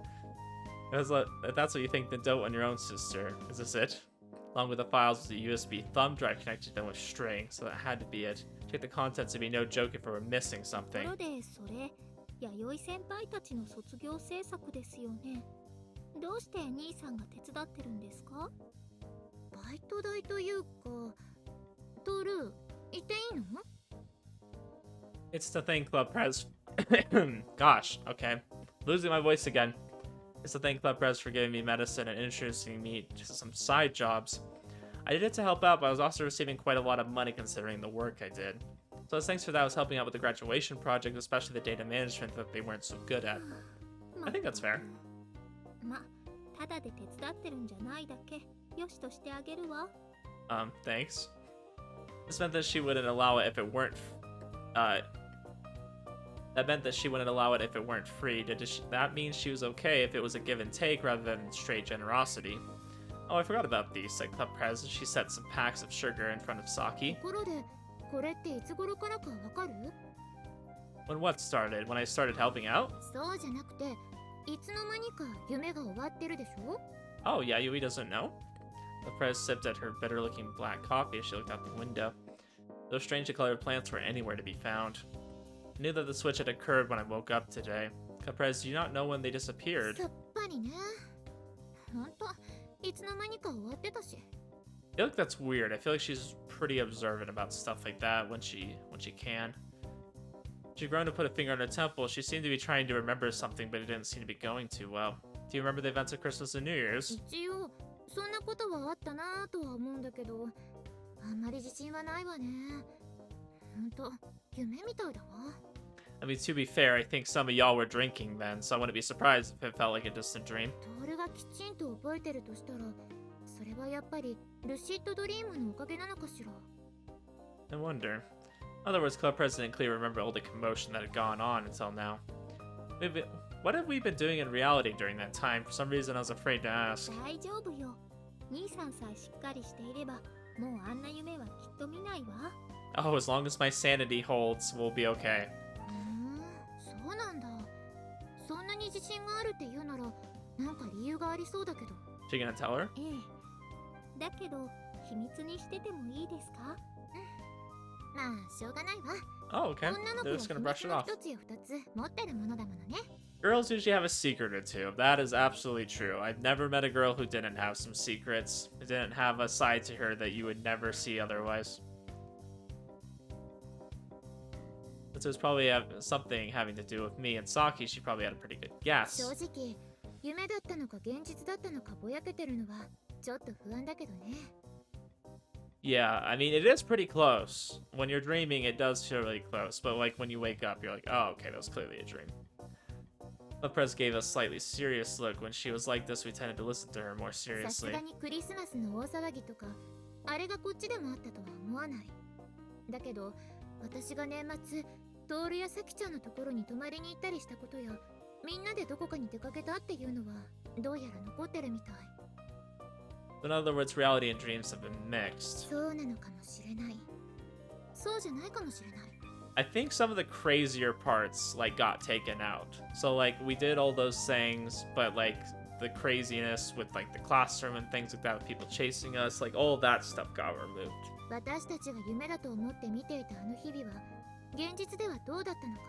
If that's what you think, then don't on your own, sister. Is this it? Along with the files was a USB thumb drive connected to them with string, so that had to be it. Check the contents to be no joke if we were missing と something. ころでそれ、弥生先輩たちの卒業制作ですよね。どうして兄さんが手伝ってるんですか？バイト代というか、トール、いていいの？ It's the thing, Club Prez. Gosh, okay. Losing my voice again. It's the thing, Club Prez, for giving me medicine and introducing me to some side jobs. I did it to help out, but I was also receiving quite a lot of money considering the work I did. So as thanks for that, I was helping out with the graduation project, especially the data management that they weren't so good at. I think that's fair. ま、ただで手伝ってるんじゃないだけ、よしとしてあげるわ。Thanks. This meant that she wouldn't allow it if it weren't, that meant that she wouldn't allow it if it weren't free. That means she was okay if it was a give and take rather than straight generosity. Oh, I forgot about these, said Club Prez. She set some packs of sugar in front of Saki. ところで、これっていつ頃からかわかる？ When what started? When I started helping out? そうじゃなくて、いつの間にか夢が終わってるでしょ？ Oh, Yayoi doesn't know? The Prez sipped at her bitter-looking black coffee as she looked out the window. Those strangely colored plants were anywhere to be found. I knew that the switch had occurred when I woke up today. Caprez, do you not know when they disappeared? さっぱりね。ほんと、いつの間にか終わってたし。 I feel like that's weird. I feel like she's pretty observant about stuff like that when she can. She'd grown to put a finger on her temple. She seemed to be trying to remember something, but it didn't seem to be going too well. Do you remember the events of Christmas and New Year's? 一応、そんなことはあったなぁとは思うんだけど、あんまり自信はないわね。ほんと、夢みたいだわ。I mean, to be fair, I think some of y'all were drinking then, so I wouldn't be surprised if it felt like a distant dream. トールがきちんと覚えてるとしたら、それはやっぱりルシッドドリームのおかげなのかしら。I wonder. In other words, Club President clearly remembered all the commotion that had gone on until now. What have we been doing in reality during that time? For some reason, I was afraid to ask. 大丈夫よ。兄さんさえしっかりしていれば、もうあんな夢はきっと見ないわ。Oh, as long as my sanity holds, we'll be okay. そうなんだ。そんなに自信があるって言うなら、なんか理由がありそうだけど。She gonna tell her? ええ。だけど、秘密にしててもいいですか？まあ、しょうがないわ。 Oh, okay. 女の子 They're は just 秘 gonna brush 密 it の off. 一つや二つ持ってるものだものね。 Girls usually have a secret or two. That is absolutely true. I've never met a girl who didn't have some secrets. Who didn't have a side to her that you would never see otherwise. Since it was probably something having to do with me and Saki, she probably had a pretty good guess. 正直、夢だったのか現実だったのかぼやけてるのはちょっと不安だけどね。Yeah, I mean, it is pretty close. When you're dreaming, it does feel really close. But like when you wake up, you're like, oh, okay, that was clearly a dream. Lopez gave a slightly serious look. When she was like this, we tended to listen to her more さす seriously. がにクリスマスの大騒ぎとか、あれがこっちでもあったとは思わない。だけど、私が年末、トールやサキちゃんのところに泊まりに行ったりしたことや、みんなでどこかに出かけたっていうのは、どうやら残ってるみたい。In other words, reality and dreams have been mixed. そうなのかもしれない。そうじゃないかもしれない。I think some of the crazier parts like got taken out. So like we did all those things, but like the craziness with like the classroom and things like that with people chasing us, like all that stuff got removed. 私たちが夢だと思って見ていたあの日々は、現実ではどうだったのか。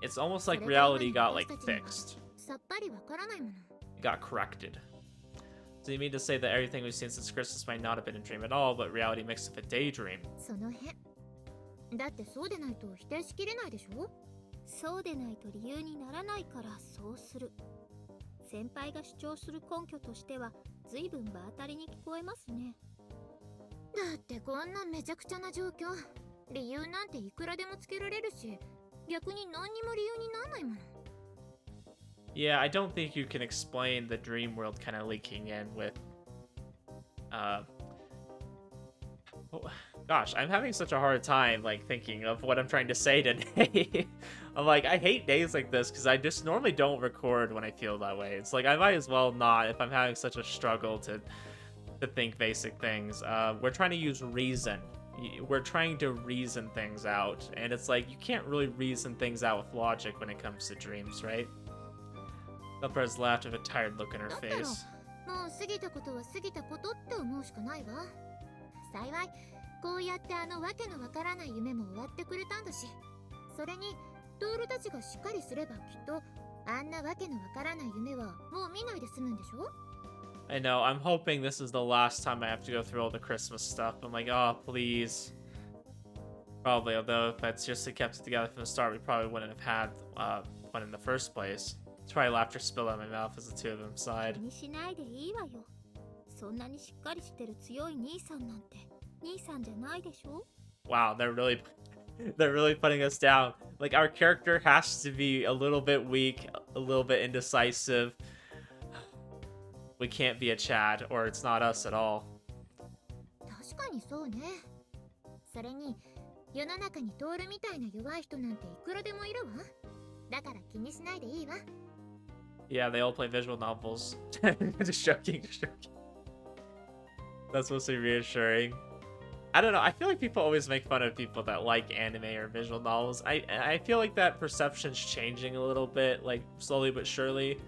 It's almost そ like れが今 reality の got 私 like たちには fixed. さっぱりわからないもの。 It got corrected. So you mean to say that everything we've seen since Christmas might not have been a dream at all, but reality mixed with a daydream? その辺だってそうでないと否定しきれないでしょ。そうでないと理由にならないからそうする。先輩が主張する根拠としては随分場当たりに聞こえますね。だってこんなめちゃくちゃな状況、理由なんていくらでもつけられるし、逆に何にも理由にならないもの。 Yeah, I don't think you can explain the dream world kind of leaking in with, oh, gosh, I'm having such a hard time, like, thinking of what I'm trying to say today. I'm like, I hate days like this because I just normally don't record when I feel that way. It's like, I might as well not if I'm having such a struggle to think basic things. We're trying to use reason. We're trying to reason things out, and it's like, you can't really reason things out with logic when it comes to dreams, right? Elpra's laughed with a tired look in her face. もう過ぎたことは過ぎたことって思うしかないわ。幸いこうやってあのわけのわからない夢も終わってくれたんだし、それにトールたちがしっかりすればきっとあんなわけのわからない夢はもう見ないで済むんでしょ。 I know, I'm hoping this is the last time I have to go through all the Christmas stuff. I'm like, oh, please. Probably, although if I'd seriously kept it together from the start, we probably wouldn't have had one in the first place. It's probably laughter spilled out of my mouth as the two of them sighed. 気にしないでいいわよ。そんなにしっかりしてる強い兄さんなんて兄さんじゃないでしょ。 Wow, they're really putting us down. Like, our character has to be a little bit weak, a little bit indecisive. We can't be a Chad, or it's not us at all. 確かにそうね。それに世の中にトールみたいな弱い人なんていくらでもいるわ。だから気にしないでいいわ。 Yeah, they all play visual novels. Just joking, just joking. That's supposed to be reassuring. I don't know, I feel like people always make fun of people that like anime or visual novels. I feel like that perception's changing a little bit, like slowly but surely.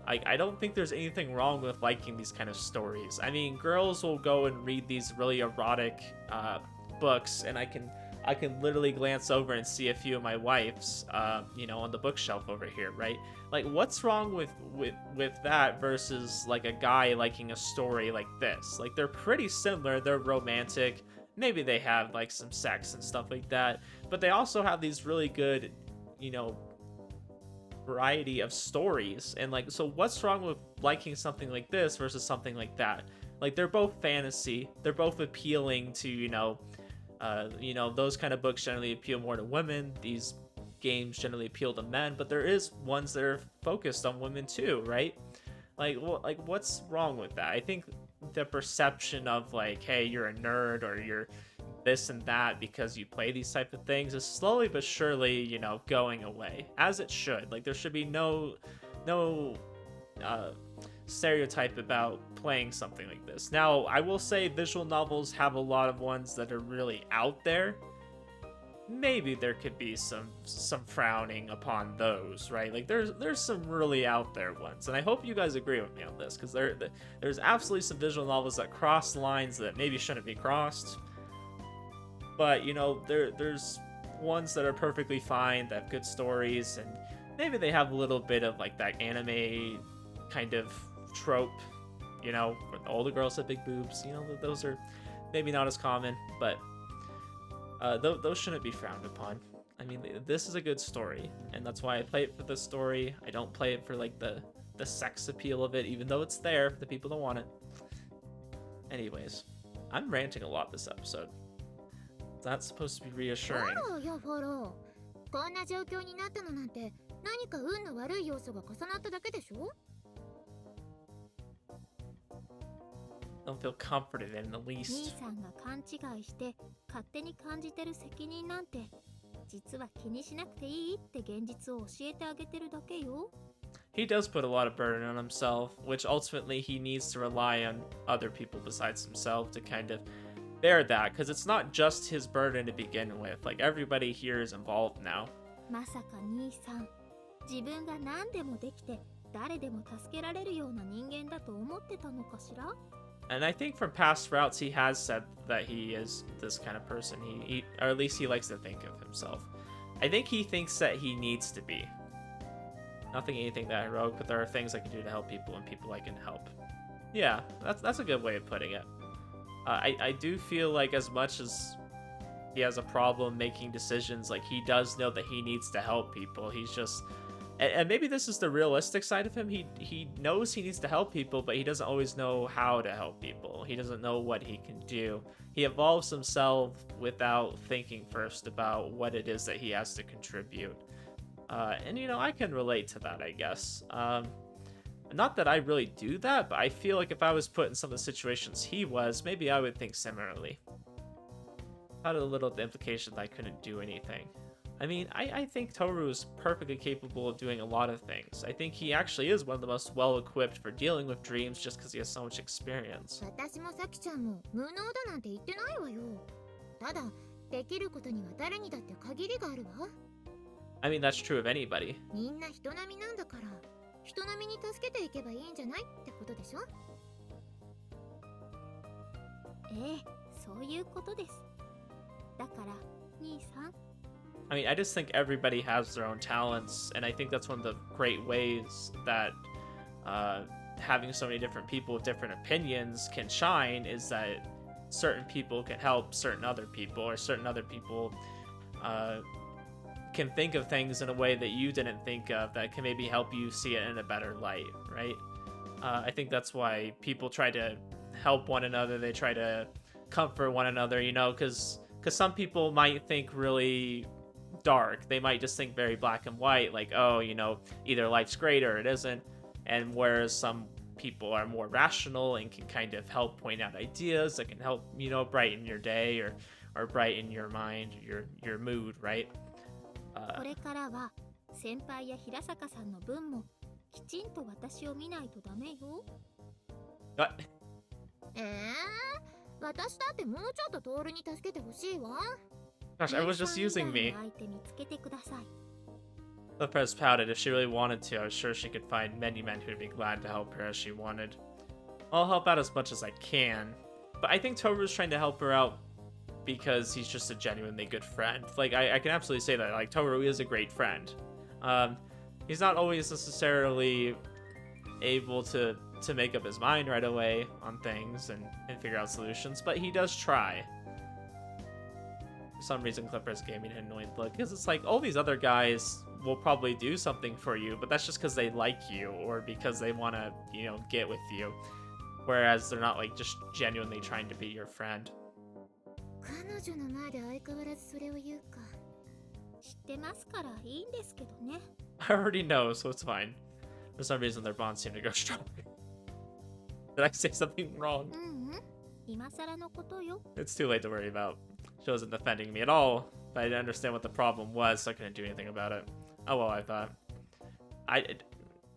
I don't think there's anything wrong with liking these kind of stories. I mean, girls will go and read these really erotic books, and I can literally glance over and see a few of my wife's, you know, on the bookshelf over here, right? Like, what's wrong with that versus like a guy liking a story like this? Like, they're pretty similar. They're romantic. Maybe they have like some sex and stuff like that, but they also have these really good, you know, variety of stories. And like, so what's wrong with liking something like this versus something like that? Like, they're both fantasy. They're both appealing to, you know, those kind of books generally appeal more to women. These games generally appeal to men, but there is ones that are focused on women too, right? Like, what's wrong with that? I think the perception of like, hey, you're a nerd or you're this and that because you play these type of things is slowly but surely, you know, going away, as it should. Like, there should be no stereotype about playing something like this. Now, I will say visual novels have a lot of ones that are really out there. Maybe there could be some frowning upon those, right? Like, there's some really out there ones, and I hope you guys agree with me on this, because there's absolutely some visual novels that cross lines that maybe shouldn't be crossed. But, you know, there's ones that are perfectly fine, that have good stories, and maybe they have a little bit of like that anime kind of trope, you know, where all the girls have big boobs. You know, those are maybe not as common, but those shouldn't be frowned upon. I mean, this is a good story, and that's why I play it for the story. I don't play it for like the sex appeal of it, even though it's there for the people that want it. Anyways, I'm ranting a lot this episode. That's supposed to be reassuring. よフォロー。こんな状況になったのなんて何か運の悪い要素が重なっただけでしょ。 Don't feel comforted in the 兄 least. さんが勘違いして勝手に感じてる責任なんて実は気にしなくていいって現実を教えてあげてるだけよ。 He does put a lot of burden on himself, which ultimately he needs to rely on other people besides himself to kind of bear that, because it's not just his burden to begin with. Like, everybody here is involved now. まさか兄さん、自分が何でもできて誰でも助けられるような人間だと思ってたのかしら？ And I think from past routes, he has said that he is this kind of person. He or at least he likes to think of himself I think he thinks that he needs to be. Nothing anything that heroic, but there are things I can do to help people and people I can help. Yeah, that's a good way of putting it. I do feel like as much as he has a problem making decisions, like he does know that he needs to help people. He's just, and maybe this is the realistic side of him. He knows he needs to help people, but he doesn't always know how to help people. He doesn't know what he can do. He evolves himself without thinking first about what it is that he has to contribute. And you know, I can relate to that, I guess. Not that I really do that, but I feel like if I was put in some of the situations he was, maybe I would think similarly. Had a little the implication that I couldn't do anything. I mean, I think Toru is perfectly capable of doing a lot of things. I think he actually is one of the most well-equipped for dealing with dreams just because he has so much experience. 私もさきちゃんも無能だなんて言ってないわよ。ただ、できることには誰にだって限りがあるわ。I mean, that's true of anybody. みんな人並みなんだから、人並みに助けていけばいいんじゃないってことでしょ。ええ、そういうことです。だから、兄さん。I mean, I just think everybody has their own talents, and I think that's one of the great ways that having so many different people with different opinions can shine, is that certain people can help certain other people, or certain other people can think of things in a way that you didn't think of that can maybe help you see it in a better light, right? I think that's why people try to help one another, they try to comfort one another, you know, because some people might think really dark. They might just think very black and white, like, oh, you know, either life's great or it isn't. And whereas some people are more rational and can kind of help point out ideas that can help, you know, brighten your day or brighten your mind, your mood, right? これからは先輩や平坂さんの分もきちんと私を見ないとダメよ。私だってもうちょっとトールに助けてほしいわ。Gosh, I was just using me. 相手見つけてください。The press pouted. If she really wanted to, I was sure she could find many men who'd be glad to help her as she wanted. I'll help out as much as I can. But I think Toru's trying to help her out because he's just a genuinely good friend. Like, I can absolutely say that. Like, Toru is a great friend. He's not always necessarily able to make up his mind right away on things and figure out solutions, but he does try. For some reason, Clippers gave me an annoyed look, because it's like, all these other guys will probably do something for you, but that's just because they like you, or because they want to, you know, get with you. Whereas they're not, like, just genuinely trying to be your friend. 彼女の前で相変わらずそれを言うか。知ってますからいいんですけどね。I already know, so it's fine. For some reason, their bonds seem to go stronger. Did I say something wrong? 今更のことよ。 It's too late to worry about. She wasn't defending me at all, but I didn't understand what the problem was, so I couldn't do anything about it. Oh well, I thought.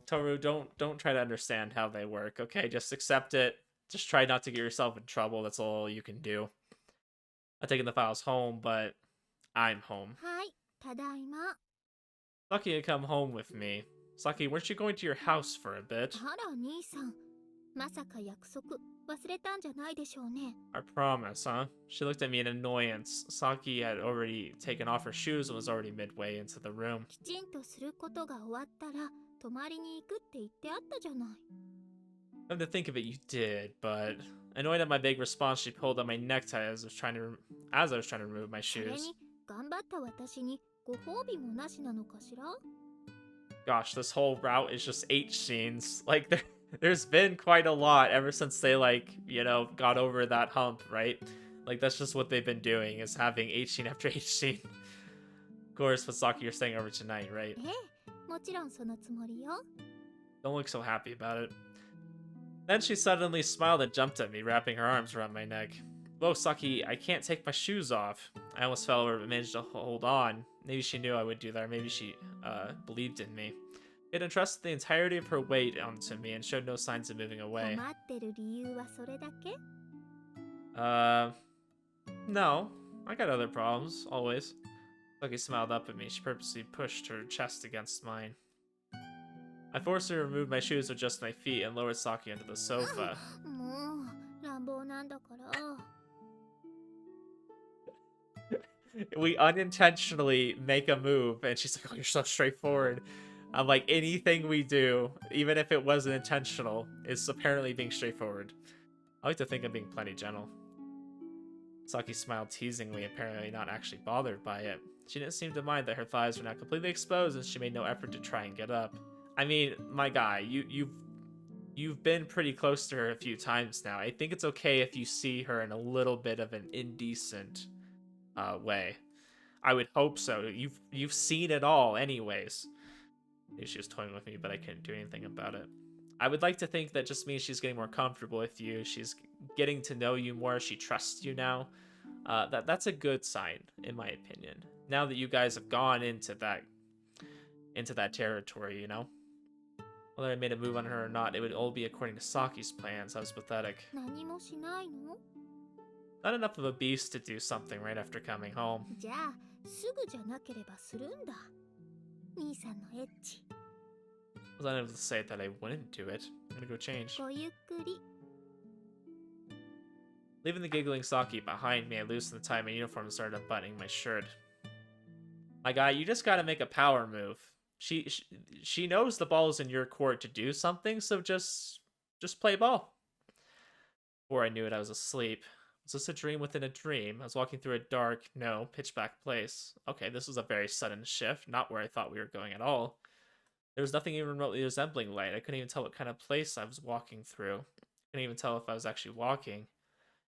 Toru, don't try to understand how they work, okay? Just accept it. Just try not to get yourself in trouble. That's all you can do. I'm taking the files home, but I'm home. はい、ただいま。 Saki had come home with me. Saki, weren't you going to your house for a bit? あら兄さん、まさか約束忘れたんじゃないでしょうね。 Our promise, huh? She looked at me in annoyance. Saki had already taken off her shoes and was already midway into the room. きちんとすることが終わったら泊まりに行くって言ってあったじゃない。 Come to think of it, you did, but annoyed at my vague response, she pulled on my necktie as I was trying to remove my それ shoes. に頑張った私にご褒美もなしなのかしら。 Gosh, this whole route is just H scenes. Like there's been quite a lot ever since they, like, you know, got over that hump, right? Like that's just what they've been doing, is having H scene after H scene. Of course, with Saki, you're staying over tonight, right? ええ、もちろんそのつもりよ。 Don't look so happy about it. Then she suddenly smiled and jumped at me, wrapping her arms around my neck. Whoa, Saki, I can't take my shoes off. I almost fell over but managed to hold on. Maybe she knew I would do that, or maybe she believed in me. It entrusted the entirety of her weight onto me and showed no signs of moving away. 困ってる理由はそれだけ？ No. I got other problems, always. Saki smiled up at me. She purposely pushed her chest against mine. I forced her to remove my shoes with just my feet and lowered Saki onto the sofa. もう乱暴なんだから。We unintentionally make a move, and she's like, "Oh, you're so straightforward." I'm like, anything we do, even if it wasn't intentional, is apparently being straightforward. I like to think I'm being plenty gentle. Saki smiled teasingly, apparently not actually bothered by it. She didn't seem to mind that her thighs were now completely exposed, and she made no effort to try and get up. I mean, my guy, you've been pretty close to her a few times now. I think it's okay if you see her in a little bit of an indecent way. I would hope so. You've seen it all, anyways. Maybe she was toying with me, but I couldn't do anything about it. I would like to think that just means she's getting more comfortable with you. She's getting to know you more. She trusts you now. That's a good sign, in my opinion. Now that you guys have gone into that territory, you know. Whether I made a move on her or not, it would all be according to Saki's plans. I was pathetic. 何もしないの？ Not enough of a beast to do something right after coming home. じゃあすぐじゃなければするんだ。兄さんのエッチ。I was unable to say that I wouldn't do it. I'm gonna go change. ごゆっくり。 Leaving the giggling Saki behind me, I loosened the tie of my uniform and started unbuttoning my shirt. My guy, you just gotta make a power move. She knows the ball's in your court to do something, so just play ball. Before I knew it, I was asleep. Was this a dream within a dream? I was walking through a dark, no, pitch-black place. Okay, this was a very sudden shift, not where I thought we were going at all. There was nothing even remotely resembling light. I couldn't even tell what kind of place I was walking through. I couldn't even tell if I was actually walking.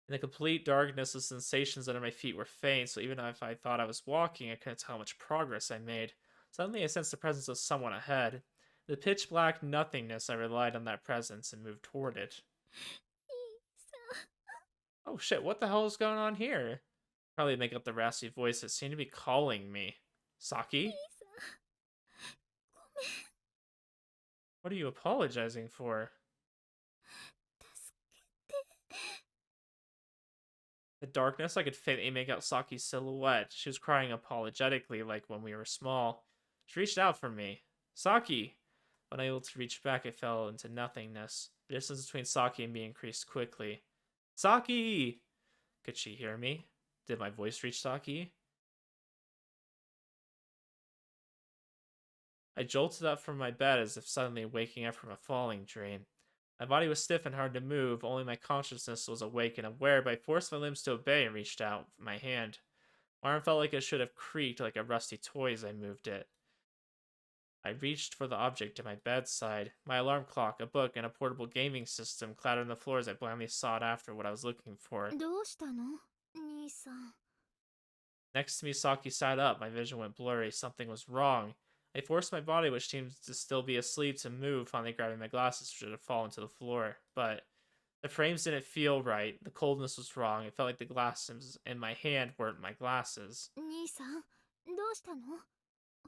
In the complete darkness, the sensations under my feet were faint, so even if I thought I was walking, I couldn't tell how much progress I made. Suddenly, I sensed the presence of someone ahead. In the pitch-black nothingness, I relied on that presence and moved toward it. Oh shit, what the hell is going on here? Probably make up the raspy voice that seemed to be calling me. Saki? What are you apologizing for? The darkness, I could faintly make out Saki's silhouette. She was crying apologetically, like when we were small. She reached out for me. Saki! Unable to reach back, I fell into nothingness. The distance between Saki and me increased quickly. Saki! Could she hear me? Did my voice reach Saki? I jolted up from my bed as if suddenly waking up from a falling dream. My body was stiff and hard to move, only my consciousness was awake and aware, but I forced my limbs to obey and reached out my hand. My arm felt like it should have creaked like a rusty toy as I moved it. I reached for the object at my bedside. My alarm clock, a book, and a portable gaming system clattered on the floor as I blindly sought after what I was looking for. どうしたの？兄さん。 Next to me, Saki sat up. My vision went blurry. Something was wrong. I forced my body, which seemed to still be asleep, to move, finally grabbing my glasses, which had fallen to the floor. But the frames didn't feel right. The coldness was wrong. It felt like the glasses in my hand weren't my glasses. 兄さん、どうしたの？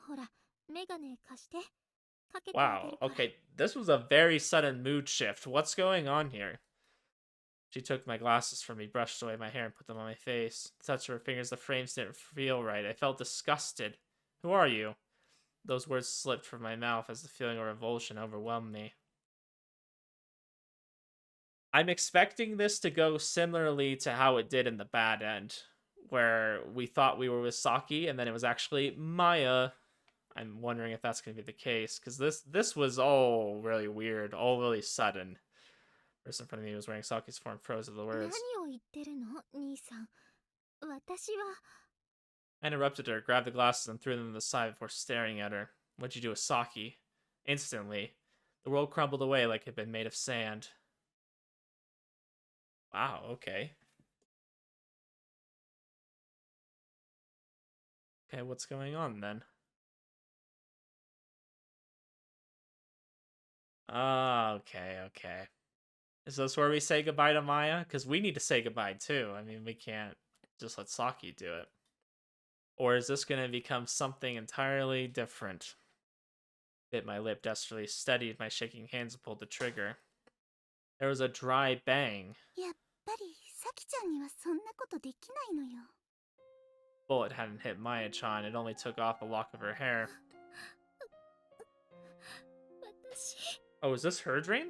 ほら、メガネ貸して。かけてあげ Wow, るから。 okay, this was a very sudden mood shift. What's going on here? She took my glasses from me, brushed away my hair, and put them on my face. The touch of her fingers, the frames didn't feel right. I felt disgusted. Who are you? Those words slipped from my mouth as the feeling of revulsion overwhelmed me. I'm expecting this to go similarly to how it did in the bad end, where we thought we were with Saki, and then it was actually Maia. I'm wondering if that's going to be the case, because this was all really weird, all really sudden. The person in front of me was wearing Saki's form, froze at the 何 words. を言ってるの？兄さん。私は。 I interrupted her, grabbed the glasses, and threw them to the side before staring at her. What'd you do with Saki? Instantly, the world crumbled away like it had been made of sand. Wow, okay. Okay, what's going on then? Okay. Is this where we say goodbye to Maia? Because we need to say goodbye too. I mean, we can't just let Saki do it. Or is this going to become something entirely different? Bit my lip desperately, steadied my shaking hands and pulled the trigger. There was a dry bang. やっぱり、サキちゃんにはそんなことできないのよ。 Bullet hadn't hit Maya-chan, it only took off a lock of her hair. 私。 Oh, is this her dream?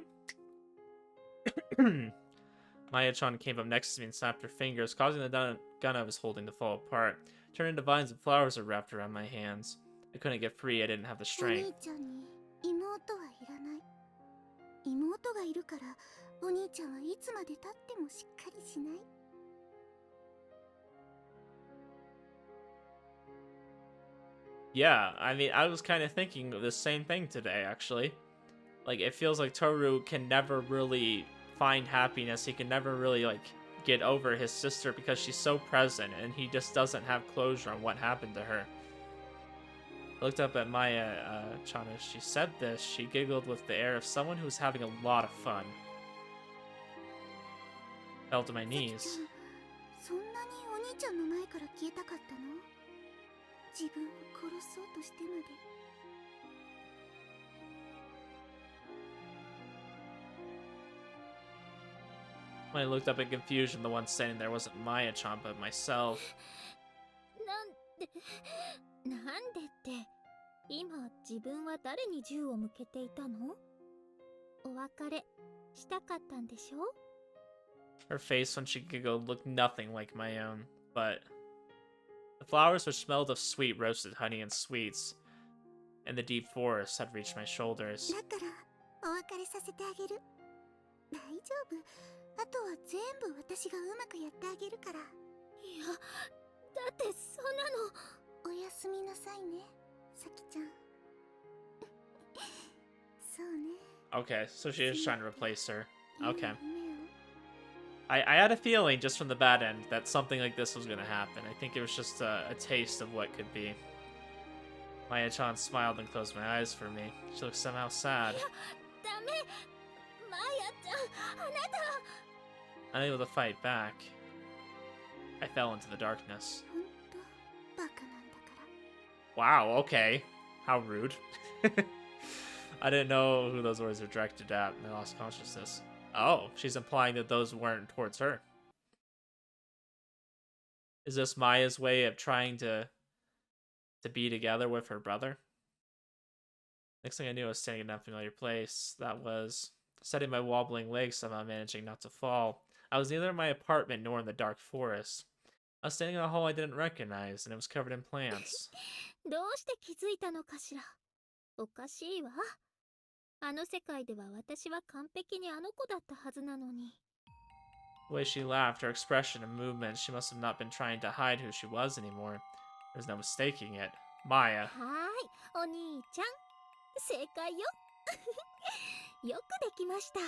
Maya-chan came up next to me and snapped her fingers, causing the gun I was holding to fall apart. Turned into vines and flowers were wrapped around my hands. I couldn't get free, I didn't have the お strength. 兄ちゃんに妹はいらない。妹がいるからお兄ちゃんはいつまで経ってもしっかりしない。 Yeah, I mean, I was kind of thinking the same thing today, actually. Like, it feels like Toru can never really find happiness. He can never really, like, get over his sister because she's so present, and he just doesn't have closure on what happened to her. I looked up at Maia-chan as she said this. She giggled with the air of someone who's having a lot of fun. Fell to my knees. そんなにお兄ちゃんの前から消えたかったの？自分を殺そうとしてまで。 When I looked up in confusion, the one standing there wasn't Maya-chan, but myself. なんでって、今自分は誰に銃を向けていたの？お別れしたかったんでしょ？ Her face when she giggled looked nothing like my own, but the flowers which smelled of sweet roasted honey and sweets in the deep forest had reached my shoulders. だからお別れさせてあげる。大丈夫。あとは全部私がうまくやってあげるから。いや、だってそんなの。おやすみなさいね、さきちゃん。そうね。 Okay, so she is trying to replace her. いい Okay. 夢を。 I had a feeling just from the bad end that something like this was going to happen. I think it was just a taste of what could be. Maya-chan smiled and closed my eyes for me. She looked somehow sad. ダメ。マヤちゃん、あなた。 Unable to fight back, I fell into the darkness. ほんとバカなんだから。 Wow, okay. How rude. I didn't know who those words were directed at, and I lost consciousness. Oh, she's implying that those weren't towards her. Is this Maya's way of trying to be together with her brother? Next thing I knew, I was standing in an unfamiliar place. That was setting my wobbling legs, somehow managing not to fall. I was neither in my apartment nor in the dark forest. I was standing in a hall I didn't recognize, and it was covered in plants. どうして気づいたのかしら。おかしいわ。あの世界では私は完璧にあの子だったはずなのに。 The way she laughed, her expression and movement, she must have not been trying to hide who she was anymore. There's no mistaking it. Maia. はーい、お兄ちゃん。正解よ。よくできました。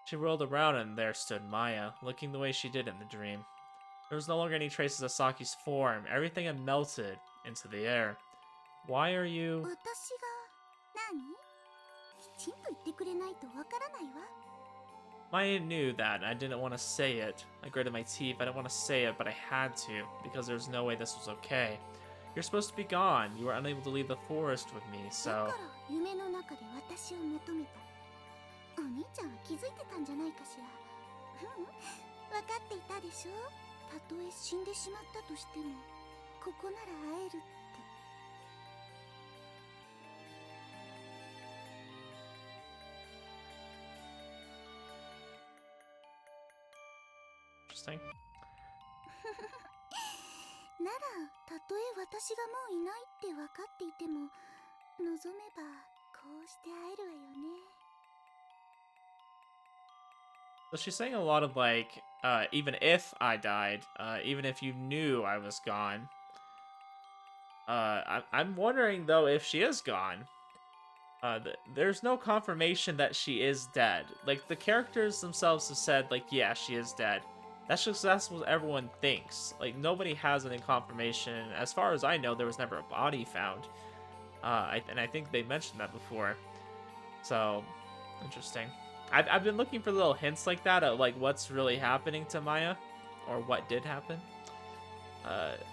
She rolled around and there stood Maia, looking the way she did in the dream. There was no longer any traces of Saki's form. Everything had melted into the air. Why are you... 私が何？きちんと言ってくれないとわからないわ。 Maia knew that, and I didn't want to say it. I gritted my teeth. I didn't want to say it, but I had to, because there was no way this was okay. You're supposed to be gone. You were unable to leave the forest with me, だ so... から夢の中で私を求めた。お兄ちゃんは気づいてたんじゃないかしら。うん、分かっていたでしょ。たとえ死んでしまったとしても、ここなら会えるって。 Interesting. なら、たとえ私がもういないって分かっていても、望めばこうして会えるわよね。 So she's saying a lot of like, even if I died, even if you knew I was gone. I'm wondering though if she is gone. There's no confirmation that she is dead. Like the characters themselves have said, like, yeah, she is dead. That's what everyone thinks. Like nobody has any confirmation. As far as I know, there was never a body found. And I think they mentioned that before. So interesting. I've been looking for little hints like that of like what's really happening to Maia, or what did happen.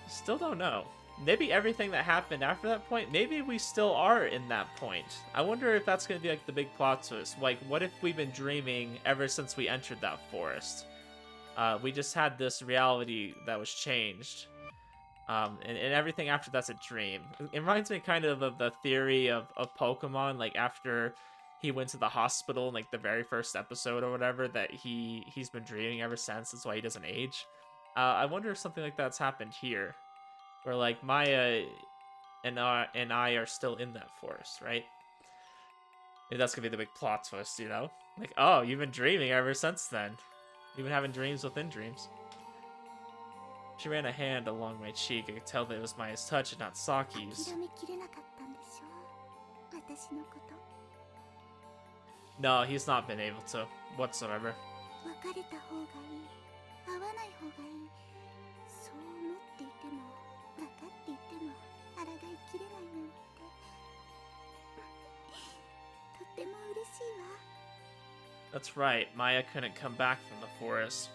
Still don't know. Maybe everything that happened after that point, maybe we still are in that point. I wonder if that's going to be like the big plot twist. Like, what if we've been dreaming ever since we entered that forest? We just had this reality that was changed. And everything after that's a dream. It reminds me kind of the theory of Pokemon, like after he went to the hospital in like the very first episode or whatever that he's been dreaming ever since. That's why he doesn't age. I wonder if something like that's happened here, where like Maya and I are still in that forest, right? Maybe that's gonna be the big plot twist, you know? Like, oh, you've been dreaming ever since then. You've been having dreams within dreams. She ran a hand along my cheek. I could tell that it was Maya's touch and not Saki's. 諦めきれなかったんでしょ私のこと No, he's not been able to whatsoever. 別れた方がいい会わない方がいいそう思っていても分かっていても抗いきれないなんてとても嬉しいわ That's right, Maya couldn't come back from the forest.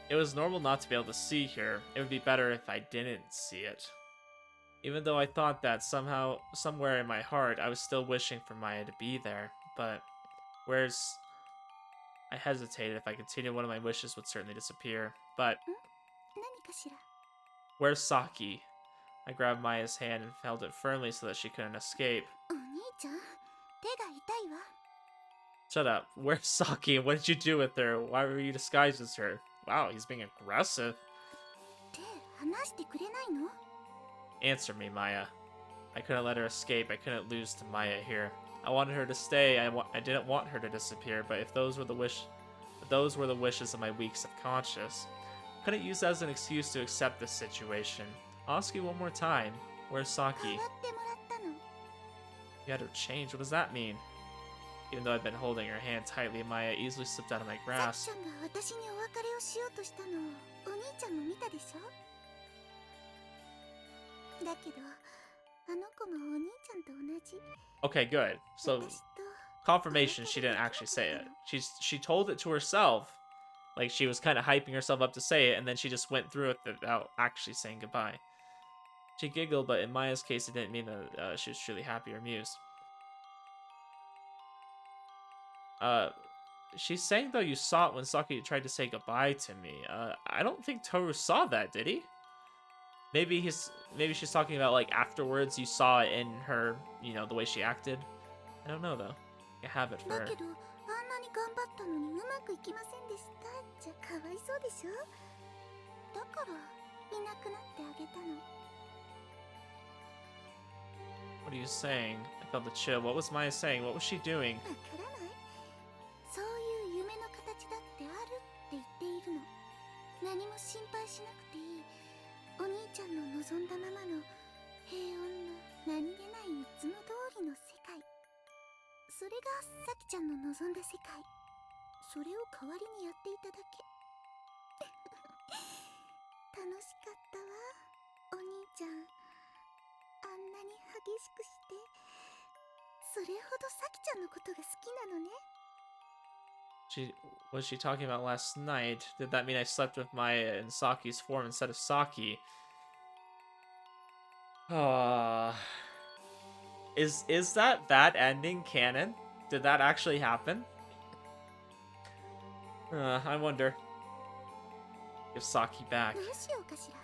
It was normal not to be able to see her. It would be better if I didn't see it. Even though I thought that somehow, somewhere in my heart, I was still wishing for Maya to be there. But where's... I hesitated. If I continued, one of my wishes would certainly disappear. But 何かしら where's Saki? I grabbed Maya's hand and held it firmly so that she couldn't escape. お兄ちゃん手が痛いわ Shut up. Where's Saki? What did you do with her? Why were you disguised as her? Wow, he's being aggressive. 手離してくれないの Answer me, Maya. I couldn't let her escape. I couldn't lose to Maya here. I wanted her to stay. I didn't want her to disappear, but if those were the wishes of my weak subconscious, I couldn't use that as an excuse to accept this situation. I'll ask you one more time. Where's 代 Saki? わってもらったの You had her change. What does that mean? Even though I'd been holding her hand tightly, Maya easily slipped out of my さき grasp. ちゃんが私にお別れをしようとしたのをお兄ちゃんも見たでしょだけどあの子もお兄ちゃんと同じ Okay, good. So 私と confirmation she didn't actually say it. She told it to herself. Like she was kind of hyping herself up to say it, and then she just went through it without actually saying goodbye. She giggled, but in Maya's case, it didn't mean that she was truly happy or amused. She's saying though you saw it when Saki tried to say goodbye to me. I don't think Toru saw that, did he? Maybe she's talking about like afterwards you saw it in her, you know, the way she acted. I don't know though. I have it for だ her. けどあんなに頑張ったのにうまくいきませんでしたじゃかわいそうでしょだからいなくなってあげたの What are you saying? I felt the chill. What was Maya saying? What was she doing? わからないそういう夢の形だってあるって言っているの何も心配しなくていいお兄ちゃんの望んだままの平穏な何気ないいつも通りの世界それがさきちゃんの望んだ世界それを代わりにやっていただけ楽しかったわお兄ちゃんあんなに激しくしてそれほどさきちゃんのことが好きなのね Was she talking about last night? Did that mean I slept with Maya in Saki's form instead of Saki? Is that ending canon? Did that actually happen? I wonder. Give Saki back. どうしようかしら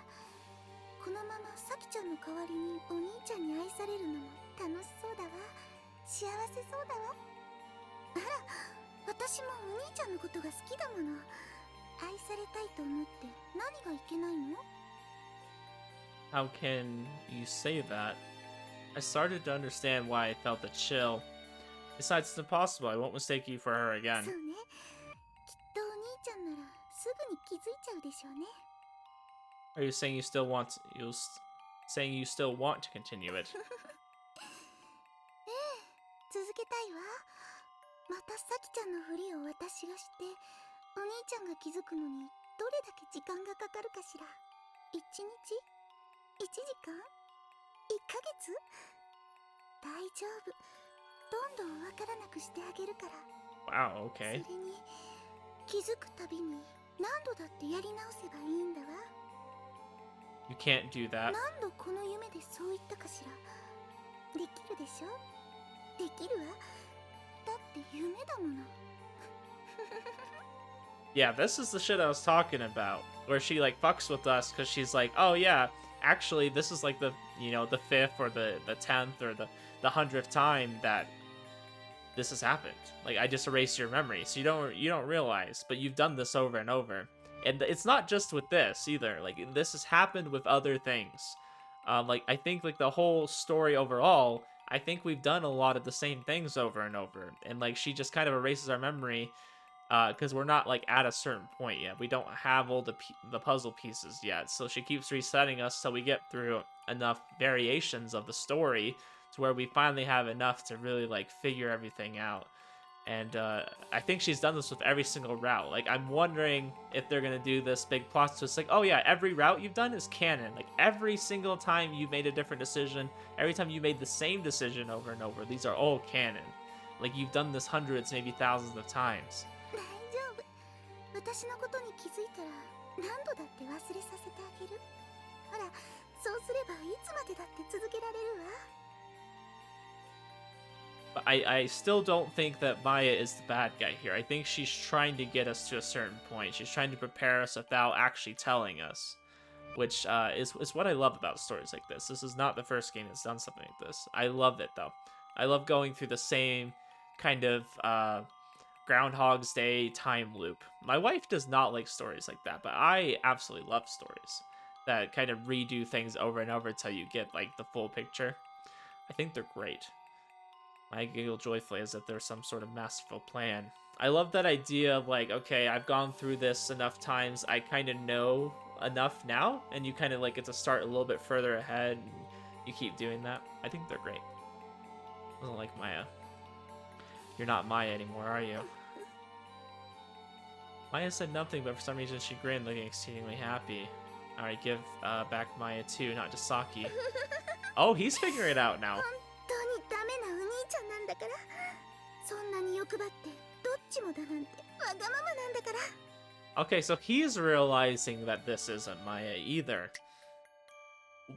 このままさきちゃんの代わりにお兄ちゃんに愛されるのも楽しそうだわ幸せそうだわあら私もお兄ちゃんのことが好きだもの愛されたいと思って何がいけないの How can you say that? I started to understand why I felt the chill. Besides, it's impossible. I won't mistake you for her そう again. ねきっとお兄ちゃんならすぐに気づいちゃうでしょうね Are you saying you still want to continue it? ええ続けたいわまたさきちゃんのふりを私がしてお兄ちゃんが気づくのにどれだけ時間がかかるかしら1日1時間1ヶ月大丈夫どんどんわからなくしてあげるから Wow, それ okay. に気づくたびに何度だってやり直せばいいんだわ You can't do that. 何度この夢でそう言ったかしらできるでしょできるわだって夢だもの Yeah, this is the shit I was talking about. Where she like fucks with us because she's like, oh yeah, actually this is like the, you know, the 5th or the 10th or the 100th time that this has happened. Like, I just erased your memory, so you don't realize, but you've done this over and over. And it's not just with this either. Like, this has happened with other things. Like, I think like the whole story overall, I think we've done a lot of the same things over and over. And like, she just kind of erases our memory because we're not like at a certain point yet. We don't have all the puzzle pieces yet. So she keeps resetting us till we get through enough variations of the story to where we finally have enough to really like figure everything out. And I think she's done this with every single route. Like, I'm wondering if they're gonna do this big plot twist. Like, oh yeah, every route you've done is canon. Like, every single time you made a different decision, every time you made the same decision over and over, these are all canon. Like, you've done this hundreds, maybe thousands of times. 大丈夫。私のことに気づいたら何度だって忘れさせてあげる。ほら、そうすればいつまでだって続けられるわ。But I still don't think that Maya is the bad guy here. I think she's trying to get us to a certain point. She's trying to prepare us without actually telling us, which is what I love about stories like this. This is not the first game that's done something like this. I love it, though. I love going through the same kind of Groundhog's Day time loop. My wife does not like stories like that, but I absolutely love stories that kind of redo things over and over until you get like the full picture. I think they're great. I giggle joyfully as if there's some sort of masterful plan. I love that idea of like, okay, I've gone through this enough times, I kind of know enough now, and you kind of like get to start a little bit further ahead, and you keep doing that. I think they're great. Doesn't like Maya. You're not Maya anymore, are you? Maya said nothing, but for some reason she grinned, looking exceedingly happy. Alright, give back Maya too, not just Saki. Oh, he's figuring it out now. 本当にダメなお兄ちゃんなんだから。そんなに欲張ってどっちもだなんてわがままなんだから。 Okay, so he's realizing that this isn't Maya either.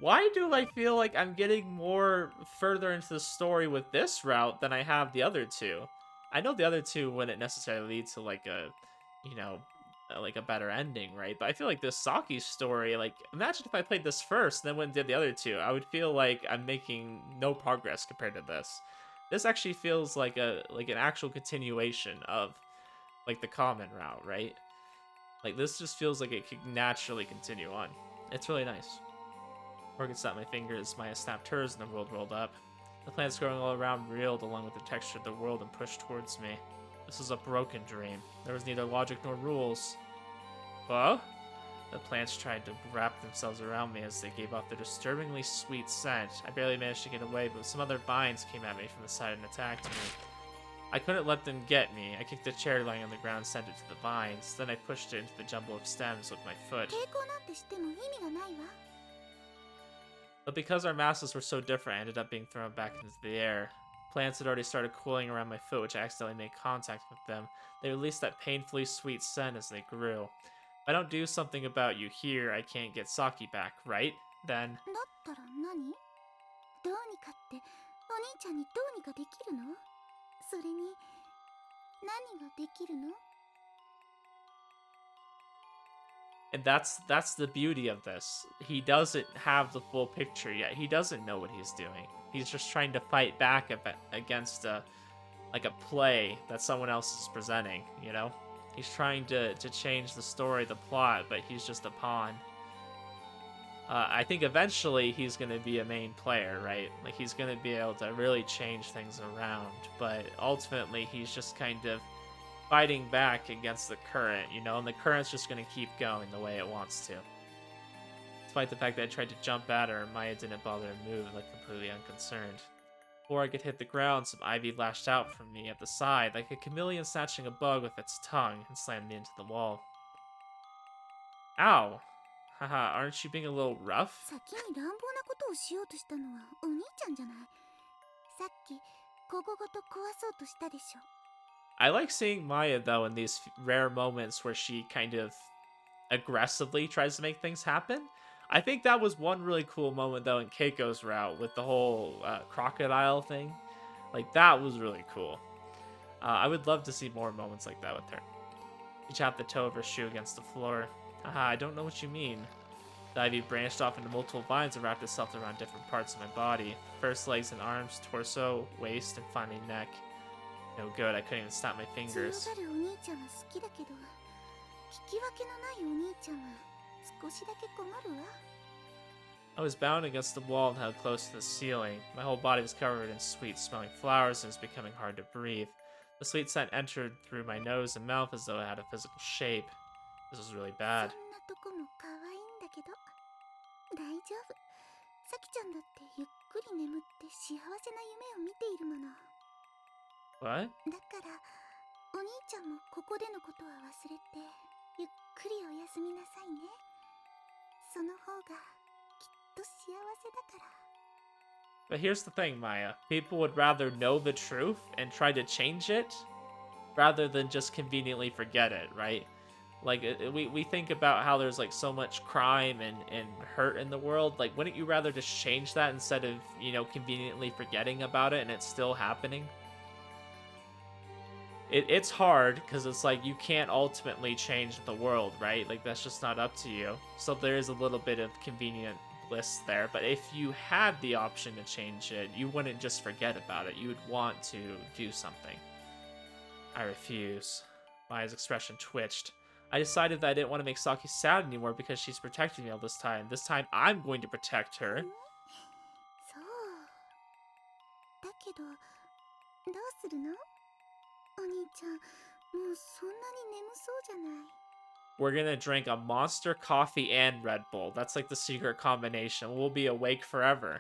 Why do I feel like I'm getting more further into the story with this route than I have the other two? I know the other two wouldn't necessarily lead to like a, you know, like a better ending, right? But I feel like this Saki story, like, imagine if I played this first and then went and did the other two. I would feel like I'm making no progress compared to this. This actually feels like an actual continuation of like the common route, right? Like, this just feels like it could naturally continue on. It's really nice. Morgan snapped my fingers, Maya snapped hers, and the world rolled up. The plants growing all around reeled along with the texture of the world and pushed towards me. This was a broken dream. There was neither logic nor rules. Huh? The plants tried to wrap themselves around me as they gave off their disturbingly sweet scent. I barely managed to get away, but some other vines came at me from the side and attacked me. I couldn't let them get me. I kicked a chair lying on the ground and sent it to the vines. Then I pushed it into the jumble of stems with my foot. 抵抗なんてしても意味がないわ。 But because our masses were so different, I ended up being thrown back into the air. Plants had already started cooling around my foot, which I accidentally made contact with them. They released that painfully sweet scent as they grew. If I don't do something about you here, I can't get Saki back, right? Then... だったら何？どうにかってお兄ちゃんにどうにかできるの？それに何ができるの？ And that's the beauty of this. He doesn't have the full picture yet. He doesn't know what he's doing. He's just trying to fight back against a play that someone else is presenting, you know? He's trying to change the story, the plot, but he's just a pawn. I think eventually he's going to be a main player, right? Like, he's going to be able to really change things around, but ultimately he's just kind of fighting back against the current, you know, and the current's just going to keep going the way it wants to. Despite the fact that I tried to jump at her, Maya didn't bother to move, like completely unconcerned. Before I could hit the ground, some ivy lashed out from me at the side, like a chameleon snatching a bug with its tongue, and slammed me into the wall. Ow! Haha, aren't you being a little rough? 先に乱暴なことをしようとしたのはお兄ちゃんじゃない。さっきここごと壊そうとしたでしょ。 I like seeing Maya, though, in these rare moments where she kind of aggressively tries to make things happen. I think that was one really cool moment, though, in Keiko's route with the whole crocodile thing. Like, that was really cool. I would love to see more moments like that with her. She tapped the toe of her shoe against the floor. Haha, I don't know what you mean. The ivy branched off into multiple vines and wrapped itself around different parts of my body. First legs and arms, torso, waist, and finally neck. No good, I couldn't even snap my 強 fingers. がるお兄ちゃんは好きだけど、聞き分けのないお兄ちゃんは少しだけ困るわ。 I was bound against the wall and held close to the ceiling. My whole body was covered in sweet-smelling flowers and it was becoming hard to breathe. The sweet scent entered through my nose and mouth as though it had a physical shape. This was really そ bad. んなとこも可愛いんだけど、大丈夫。さきちゃんだってゆっくり眠って幸せな夢を見ているもの。 What? だからお兄ちゃんもここでのことは忘れてゆっくりお休みなさいね。その方がきっと幸せだから。 But here's the thing, Maya. People would rather know the truth and try to change it rather than just conveniently forget it, right? Like, we think about how there's, like, so much crime and hurt in the world. Like, wouldn't you rather just change that instead of, you know, conveniently forgetting about it and it's still happening? It's hard, because it's like, you can't ultimately change the world, right? Like, that's just not up to you. So there is a little bit of convenient bliss there. But if you had the option to change it, you wouldn't just forget about it. You would want to do something. I refuse. Maya's expression twitched. I decided that I didn't want to make Saki sad anymore because she's protecting me all this time. This time, I'm going to protect her. そうだけど、どうするの？お兄ちゃん、もうそんなに眠そうじゃない。 We're gonna drink a Monster coffee and Red Bull. That's like the secret combination. We'll be awake forever.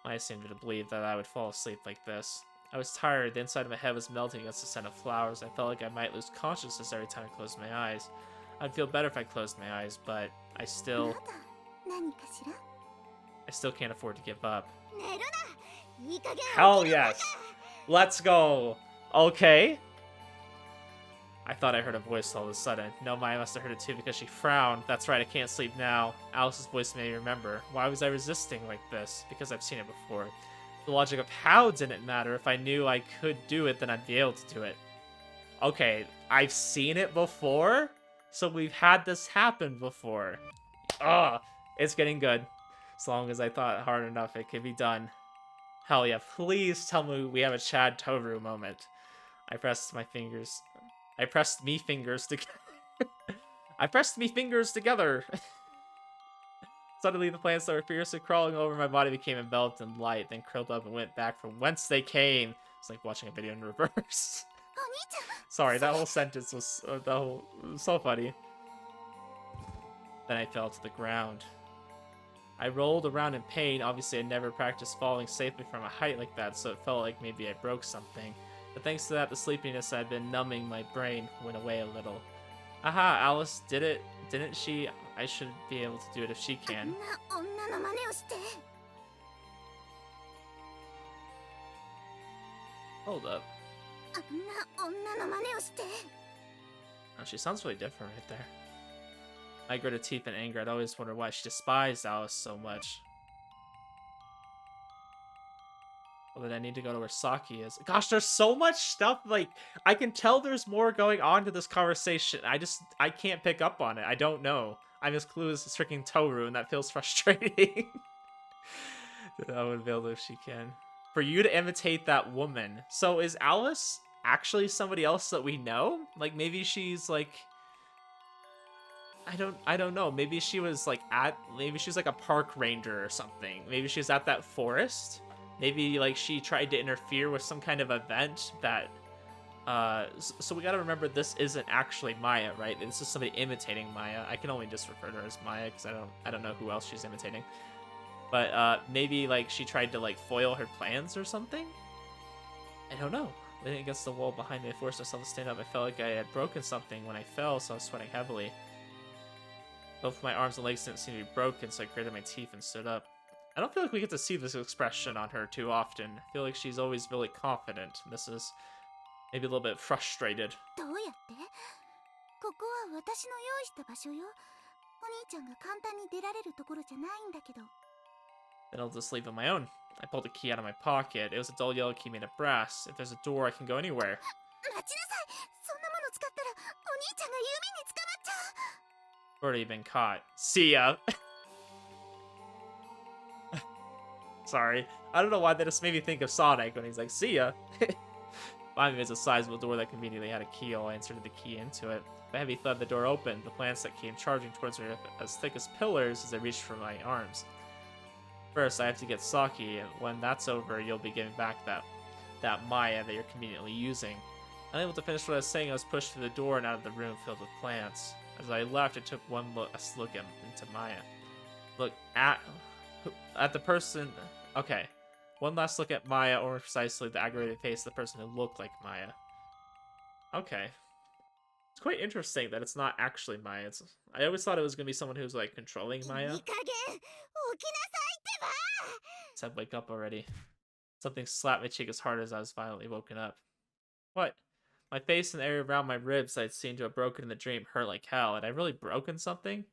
I seemed to believe that I would fall asleep like this. I was tired. The inside of my head was melting against the scent of flowers. I felt like I might lose consciousness every time I closed my eyes. I'd feel better if I closed my eyes, but I ま still だ何かしら？ can't afford to give up. 寝るな！いい加減 Hell 起きろ yes. Let's go. Okay. I thought I heard a voice all of a sudden. No, Maya must have heard it too because she frowned. That's right, I can't sleep now. Alice's voice made me remember. Why was I resisting like this? Because I've seen it before. The logic of how didn't matter. If I knew I could do it, then I'd be able to do it. Okay, I've seen it before? So we've had this happen before. Ugh, it's getting good. As long as I thought hard enough, it could be done. Hell yeah, please tell me we have a Chad Toru moment. I pressed me fingers together. I pressed me fingers together. Suddenly, the plants that were fiercely crawling over my body became enveloped in light, then curled up and went back from whence they came. It's like watching a video in reverse. Sorry, that whole sentence was so funny. Then I fell to the ground. I rolled around in pain. Obviously, I never practiced falling safely from a height like that, so it felt like maybe I broke something. But thanks to that, the sleepiness that had been numbing my brain went away a little. Aha, Alice did it, didn't she? I should be able to do it if she あん can. な女の真似をして。 Hold up. あんな女の真似をして。 Oh, she sounds really different right there. I gritted teeth in anger. I'd always wondered why she despised Alice so much. Well, then I need to go to where Saki is. Gosh, there's so much stuff. Like, I can tell there's more going on to this conversation. I can't pick up on it. I don't know. I'm as clueless as freaking Toru, and that feels frustrating. I would be able to if she can. For you to imitate that woman. So is Alice actually somebody else that we know? Like, maybe she's like... I don't know. Maybe she was like maybe she was like a park ranger or something. Maybe she was at that forest. Maybe like she tried to interfere with some kind of event that so we gotta remember this isn't actually Maia, right? This is somebody imitating Maia. I can only just refer to her as Maia because I don't know who else she's imitating. But maybe like she tried to like foil her plans or something? I don't know. Leaning against the wall behind me, I forced myself to stand up. I felt like I had broken something when I fell, so I was sweating heavily. Both my arms and legs didn't seem to be broken, so I gritted my teeth and stood up. I don't feel like we get to see this expression on her too often. I feel like she's always really confident. This is maybe a little bit frustrated. どうやって？ここは私の用意した場所よ。お兄ちゃんが簡単に出られるところじゃないんだけど。 Then I'll just leave on my own. I pulled a key out of my pocket. It was a dull yellow key made of brass. If there's a door, I can go anywhere. 待ちなさい。そんなもの使ったらお兄ちゃんが弓に捕まっちゃう。 Already been caught. See ya. Sorry. I don't know why that just made me think of Sonic when he's like, see ya. Behind me was a sizable door that conveniently had a keyhole. I inserted the key into it. With a heavy thud, the door opened. The plants that came charging towards me were as thick as pillars as I reached for my arms. First, I have to get Saki, and when that's over, you'll be giving back that Maia that you're conveniently using. Unable to finish what I was saying, I was pushed through the door and out of the room filled with plants. As I left, I took one last look into Maia. Look at the person. Okay. One last look at Maia, or more precisely, the aggravated face of the person who looked like Maia. Okay. It's quite interesting that it's not actually Maia. I always thought it was going to be someone who's, like, controlling Maia. Said wake up already. Something slapped my cheek as hard as I was violently woken up. What? My face and the area around my ribs I'd seen to have broken in the dream hurt like hell. Had I really broken something?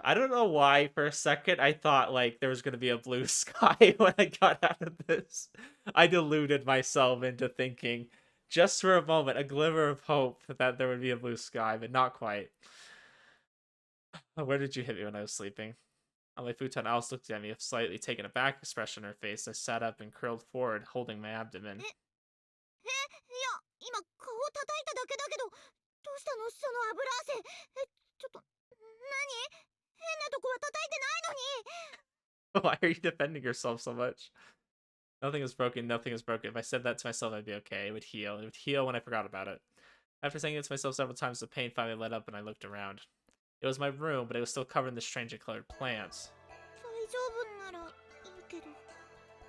I don't know why for a second I thought like there was going to be a blue sky when I got out of this. I deluded myself into thinking just for a moment a glimmer of hope that there would be a blue sky, but not quite. Where did you hit me when I was sleeping? On my futon, Alice looked at me with a slightly taken aback expression on her face. I sat up and curled forward, holding my abdomen. Why are you defending yourself so much? Nothing is broken, nothing is broken. If I said that to myself, I'd be okay. It would heal. It would heal when I forgot about it. After saying it to myself several times, the pain finally let up and I looked around. It was my room, but it was still covered in the strangely colored plants.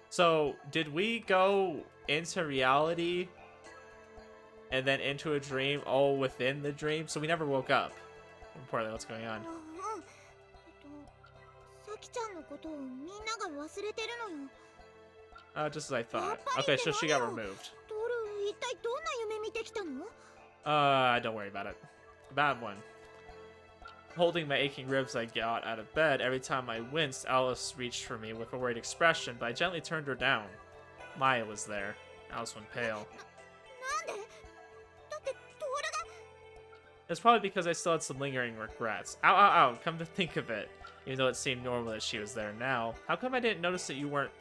So, did we go into reality and then into a dream all within the dream? So we never woke up. Importantly, what's going on? Just as I thought. Okay, so she got removed. Don't worry about it. Bad one. Holding my aching ribs, I got out of bed. Every time I winced, Alice reached for me with a worried expression, but I gently turned her down. Maia was there. Alice went pale. It's probably because I still had some lingering regrets. Ow, ow, ow, come to think of it. Even though it seemed normal that she was there now. How come I didn't notice that you weren't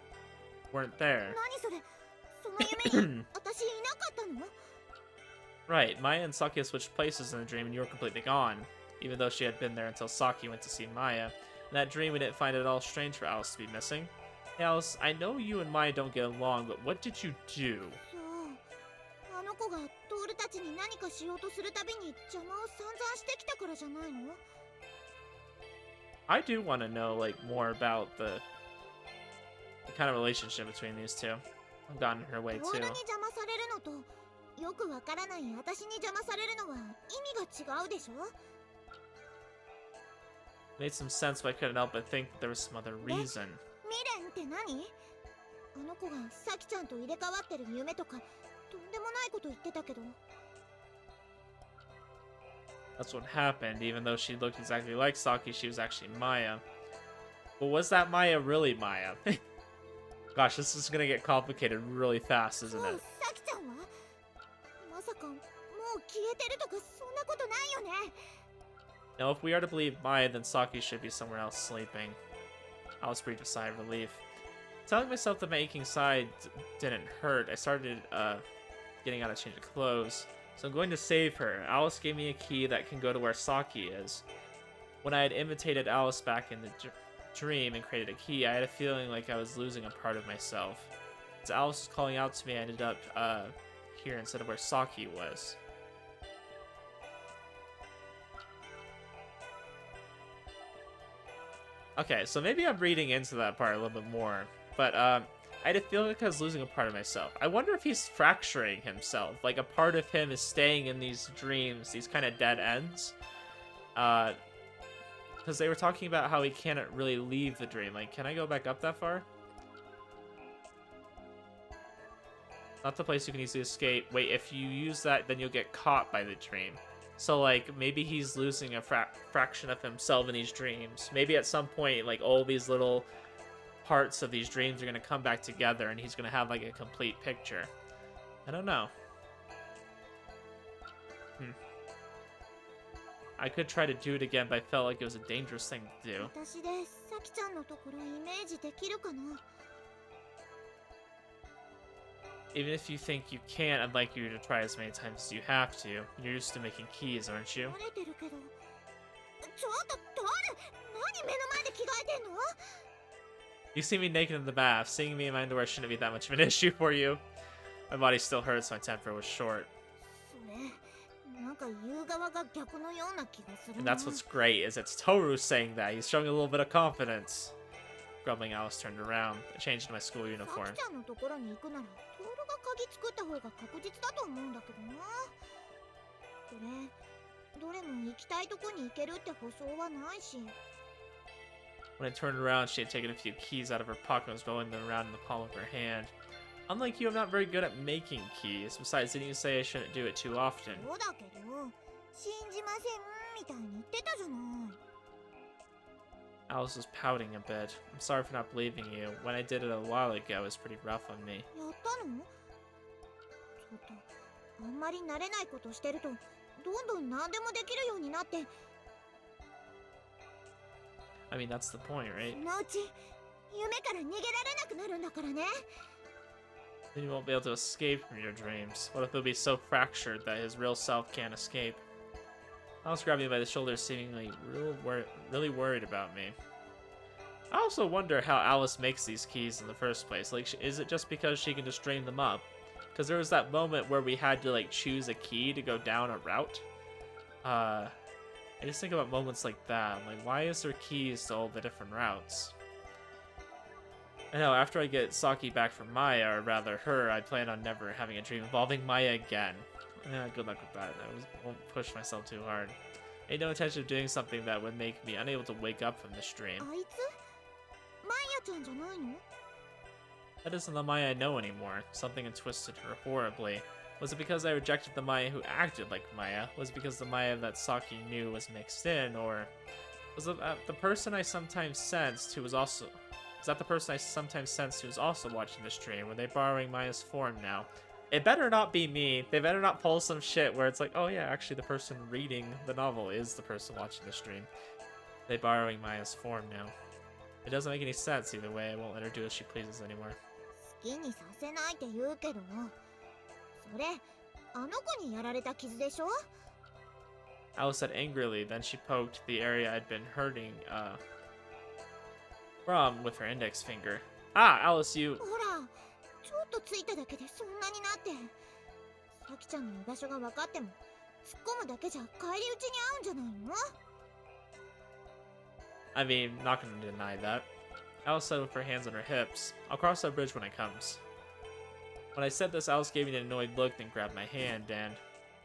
there? Right, Maia and Saki had switched places in the dream and you were completely gone. Even though she had been there until Saki went to see Maia. In that dream, we didn't find it at all strange for Alice to be missing. Hey Alice, I know you and Maia don't get along, but what did you do? I do want to know, like, more about the kind of relationship between these two. I've gotten her way too. Made some sense, but I couldn't help but think that there was some other reason. That's what happened. Even though she looked exactly like Saki, she was actually Maia. But was that Maia really Maia? Gosh, this is gonna get complicated really fast, isn't it? Now, if we are to believe Maia, then Saki should be somewhere else sleeping. Alice breathed a sigh of relief. Telling myself that my aching side didn't hurt, I started getting out a change of clothes. So I'm going to save her. Alice gave me a key that can go to where Saki is. When I had imitated Alice back in the dream and created a key, I had a feeling like I was losing a part of myself. As Alice was calling out to me, I ended up here instead of where Saki was. Okay, so maybe I'm reading into that part a little bit more, but I had a feeling like I was losing a part of myself. I wonder if he's fracturing himself, like a part of him is staying in these dreams, these kind of dead ends. Because they were talking about how he can't really leave the dream. Like, can I go back up that far? Not the place you can easily escape. Wait, if you use that, then you'll get caught by the dream. So, like, maybe he's losing a fraction of himself in these dreams. Maybe at some point, like, all these little parts of these dreams are going to come back together and he's going to have, like, a complete picture. I don't know. I could try to do it again, but I felt like it was a dangerous thing to do. きちゃんのところイメージできるかな。 Even if you think you can't, I'd like you to try as many times as you have to. You're used to making keys, aren't you? 慣れてるけど。ちょっと誰？何目の前で着替えてんの？ You see me naked in the bath. Seeing me in my underwear shouldn't be that much of an issue for you. My body still hurts, my temper was short. それ、なんか言う側が逆のような気がする And な。 that's what's great, is it's Toru saying that. He's showing a little bit of confidence. Grumbling, Alice turned around. I changed into my school さ uniform. きちゃんのところに行くならトールが鍵作った方が確実だと思うんだけどな。これどれも行きたいとこに行けるって保証はないし。 When I turned around, she had taken a few keys out of her pocket and was rolling them around in the palm of her hand. Unlike you, I'm not very good at making keys. Besides, didn't you say I shouldn't do it too often? そうだけど信じませんみたいに言ってたじゃない。 Alice was pouting a bit. I'm sorry for not believing you. When I did it a while ago, it was pretty rough on me. やったの？ちょっとあんまり慣れないことしてるとどんどん何でもできるようになって。 I mean, that's the point, right? そのうち夢から逃げられなくなるんだからね。 Then you won't be able to escape from your dreams. What if he'll be so fractured that his real self can't escape? Alice grabbed me by the shoulder, seemingly really worried about me. I also wonder how Alice makes these keys in the first place. Like, is it just because she can just dream them up? Because there was that moment where we had to, like, choose a key to go down a route. I just think about moments like that. I'm like, why is there keys to all the different routes? I know, after I get Saki back from Maia, or rather her, I plan on never having a dream involving Maia again. Yeah, good luck with that. I won't push myself too hard. I had no intention of doing something that would make me unable to wake up from this dream. あいつ？マイヤちゃんじゃないの？ That isn't the Maia I know anymore. Something had twisted her horribly. Was it because I rejected the Maia who acted like Maia? Was it because the Maia that Saki knew was mixed in? Or was it the person I sometimes sensed who was also... Is that the person I sometimes sensed who was also watching this stream? Were they borrowing Maia's form now? It better not be me. They better not pull some shit where it's like, oh yeah, actually the person reading the novel is the person watching the stream. They borrowing Maia's form now. It doesn't make any sense either way. I won't let her do as she pleases anymore. 好きにさせないって言うけど、それあの子にやられた傷でしょ？ Alice said angrily, then she poked the area I'd been hurting, from with her index finger. Ah, Alice, you... ほら、ちょっとついただけでそんなになって。さきちゃんの居場所が分かっても、突っ込むだけじゃ返り討ちに遭うんじゃないの？ I mean, not gonna deny that. Alice said with her hands on her hips, I'll cross that bridge when it comes. When I said this, Alice gave me an annoyed look, then grabbed my hand, and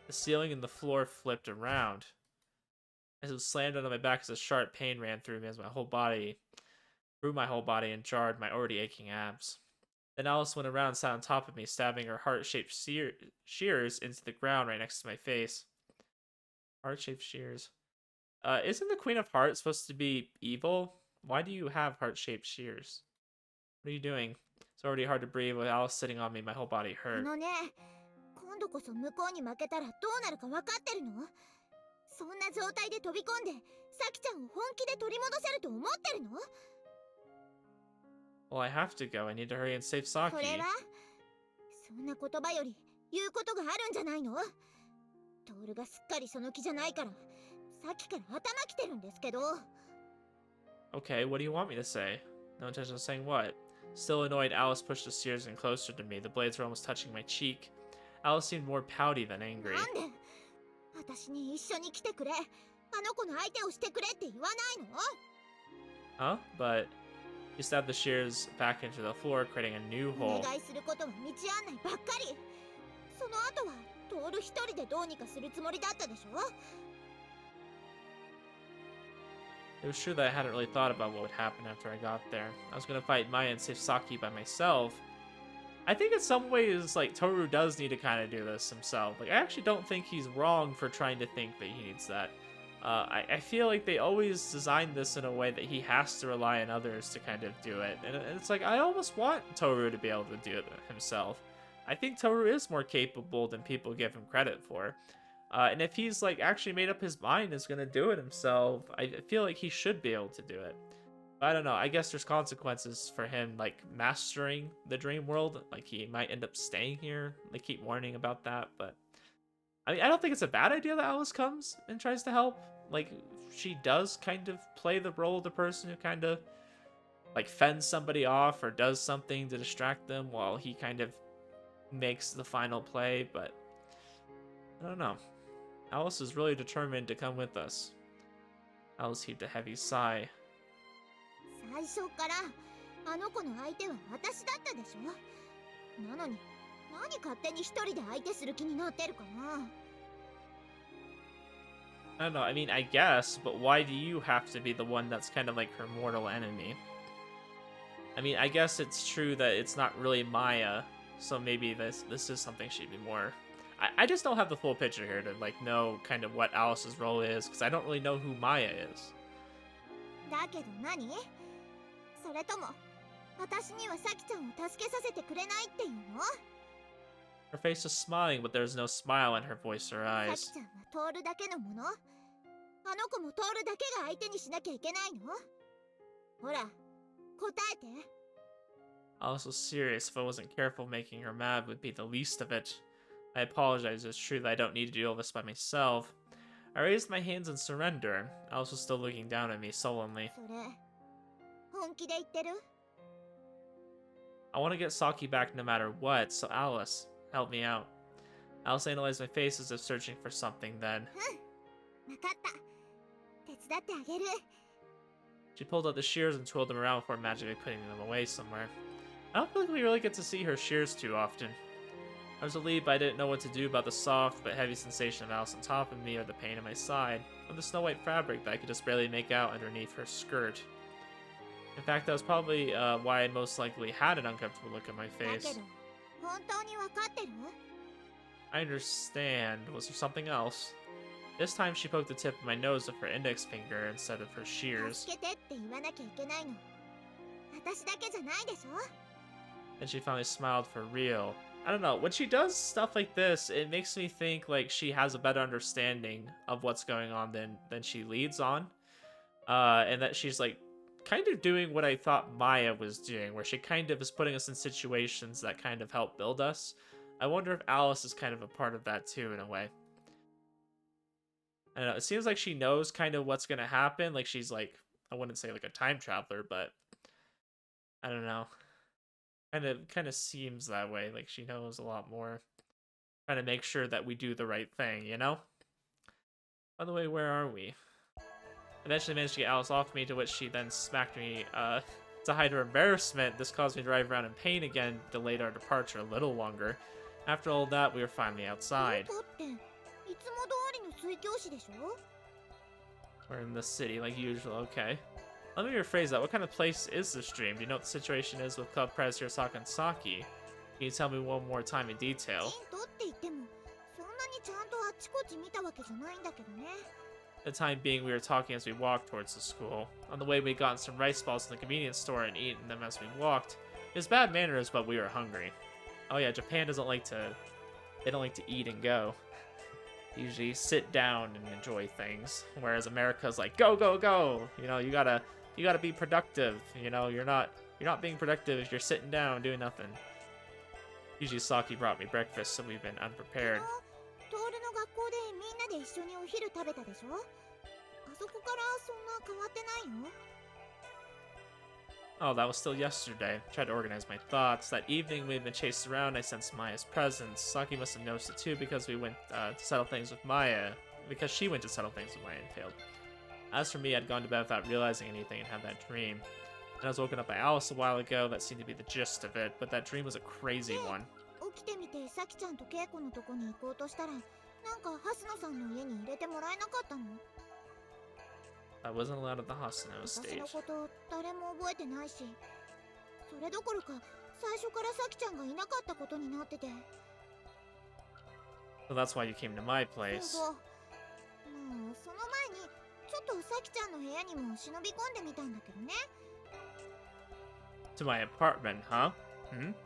the ceiling and the floor flipped around. As it was slammed onto my back as a sharp pain ran through me as my whole body and jarred my already aching abs. Then Alice went around and sat on top of me, stabbing her heart-shaped shears into the ground right next to my face. Heart-shaped shears. Isn't the Queen of Hearts supposed to be evil? Why do you have heart-shaped shears? What are you doing? It's already hard to breathe with Alice sitting on me. My whole body あ hurt. のね、今度こそ向こうに負けたらどうなるか分かってるの？そんな状態で飛び込んで、さきちゃんを本気で取り戻せると思ってるの？ Well, I have to go. I need to hurry and save そ Saki. れはそんな言葉より言うことがあるんじゃないの？トールがすっかりその気じゃないから、さっきから頭きてるんですけど。 Okay, what do you want me to say? No intention of saying what? Still annoyed, Alice pushed the shears in closer to me. The blades were almost touching my cheek. Alice seemed more pouty than angry. なんで私に一緒に来てくれ、あの子の相手をしてくれって言わないの？ Huh? But he stabbed the shears back into the floor, creating a new お hole. 願いすることは道案内ばっかり。その後はトール一人でどうにかするつもりだったでしょ？ It was true that I hadn't really thought about what would happen after I got there. I was gonna fight Maia and save Saki by myself. I think in some ways, like, Toru does need to kind of do this himself. Like, I actually don't think he's wrong for trying to think that he needs that. I feel like they always design this in a way that he has to rely on others to kind of do it. And it's like, I almost want Toru to be able to do it himself. I think Toru is more capable than people give him credit for. And if he's, like, actually made up his mind is going to do it himself, I feel like he should be able to do it. I don't know. I guess there's consequences for him, like, mastering the dream world. Like, he might end up staying here. They keep warning about that, but... I mean, I don't think it's a bad idea that Alice comes and tries to help. Like, she does kind of play the role of the person who kind of, like, fends somebody off or does something to distract them while he kind of makes the final play, but... I don't know. Alice is really determined to come with us. Alice heaved a heavy sigh. 最初からあの子の相手は私だったでしょ。なのに何勝手に一人で相手する気になってるかな。 I don't know, I mean, I guess, but why do you have to be the one that's kind of like her mortal enemy? I mean, I guess it's true that it's not really Maia, so maybe this is something she'd be more... I just don't have the full picture here to, like, know kind of what Alice's role is, because I don't really know who Maia is. だけど何？それとも私にはサキちゃんを助けさせてくれないっていうの？ Her face is smiling, but there's no smile in her voice or サ eyes. キちゃんは通るだけのもの？あの子も通るだけが相手にしなきゃいけないの？ほら、答えて。 Alice was serious. If I wasn't careful, making her mad would be the least of it. I apologize. It's true that I don't need to do all this by myself. I raised my hands in surrender. Alice was still looking down at me sullenly. それ本気で言ってる？ I want to get Saki back no matter what, so Alice, help me out. Alice analyzed my face as if searching for something then. わかった。手伝ってあげる。 She pulled out the shears and twirled them around before magically putting them away somewhere. I don't feel like we really get to see her shears too often. I was relieved, but I didn't know what to do about the soft but heavy sensation of Alice on top of me or the pain in my side, or the snow-white fabric that I could just barely make out underneath her skirt. In fact, that was probably why I most likely had an uncomfortable look on my だ face. けど本当にわかってる？ I understand. Was there something else? This time she poked the tip of my nose with her index finger instead of her shears. 助けてって言わなきゃいけないの。私だけじゃないでしょ？ And she finally smiled for real. I don't know, when she does stuff like this, it makes me think like she has a better understanding of what's going on than she leads on. And that she's like kind of doing what I thought Maia was doing, where she kind of is putting us in situations that kind of help build us. I wonder if Alice is kind of a part of that too, in a way. I don't know, it seems like she knows kind of what's going to happen. Like she's like, I wouldn't say like a time traveler, but I don't know. Kind of seems that way. Like she knows a lot more. Trying to make sure that we do the right thing, you know? By the way, where are we? Eventually managed to get Alice off me, to which she then smacked me to hide her embarrassment. This caused me to drive around in pain again, delayed our departure a little longer. After all that, we were finally outside. ここっていつも通りの水教師でしょ？ We're in the city like usual, okay. Let me rephrase that. What kind of place is this dream? Do you know what the situation is with Club Prez Hirosaka and Saki? Can you tell me one more time in detail? ヒントって言ってもそんなにちゃんとあっちこっち見たわけじゃないんだけどね。 For the time being, we were talking as we walked towards the school. On the way, we'd gotten some rice balls in the convenience store and eaten them as we walked. It was bad manners, but we were hungry. Oh yeah, Japan doesn't like to... They don't like to eat and go. They usually sit down and enjoy things. Whereas America's like, go, go, go! You know, you gotta be productive. You know, you're not being productive if you're sitting down doing nothing. Usually Saki brought me breakfast, so we've been unprepared. トールの学校でみんなで一緒にお昼食べたでしょ？あそこからそんな変わってないの？ Oh, that was still yesterday. Tried to organize my thoughts. That evening we had been chased around, I sensed Maia's presence. Saki must have noticed it too because we went to settle things with Maia. Because she went to settle things with Maia and failed. As for me, I'd gone to bed without realizing anything and had that dream. And I was woken up by Alice a while ago. That seemed to be the gist of it, but that dream was a crazy one. 起きてみてサキちゃんとケイコのとこに行こうとしたらなんかハスノさんの家に入れてもらえなかったの？ I wasn't allowed at the Hasano 私 estate. のこと誰も覚えてないしそれどころか最初からサキちゃんがいなかったことになってて So that's why you came to my そう place. そうもうその前にちょっとサキちゃんの部屋にも忍び込んでみたんだけどね To my apartment, huh?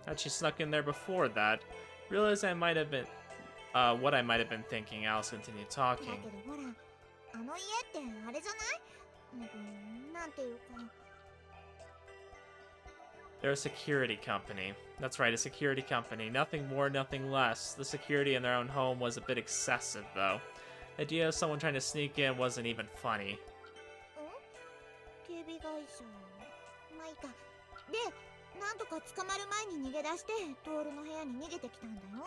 Had she snuck in there before that? Realized I might have been... what I might have been thinking, Alice continued だけ talking. どほらあの家ってあれじゃないなんていうか They're a security company. That's right, a security company. Nothing more, nothing less. The security in their own home was a bit excessive, though. The idea of someone trying to sneak in wasn't even funny. 警備会社まあいいかでなんとか捕まる前に逃げ出してトールの部屋に逃げてきたんだよ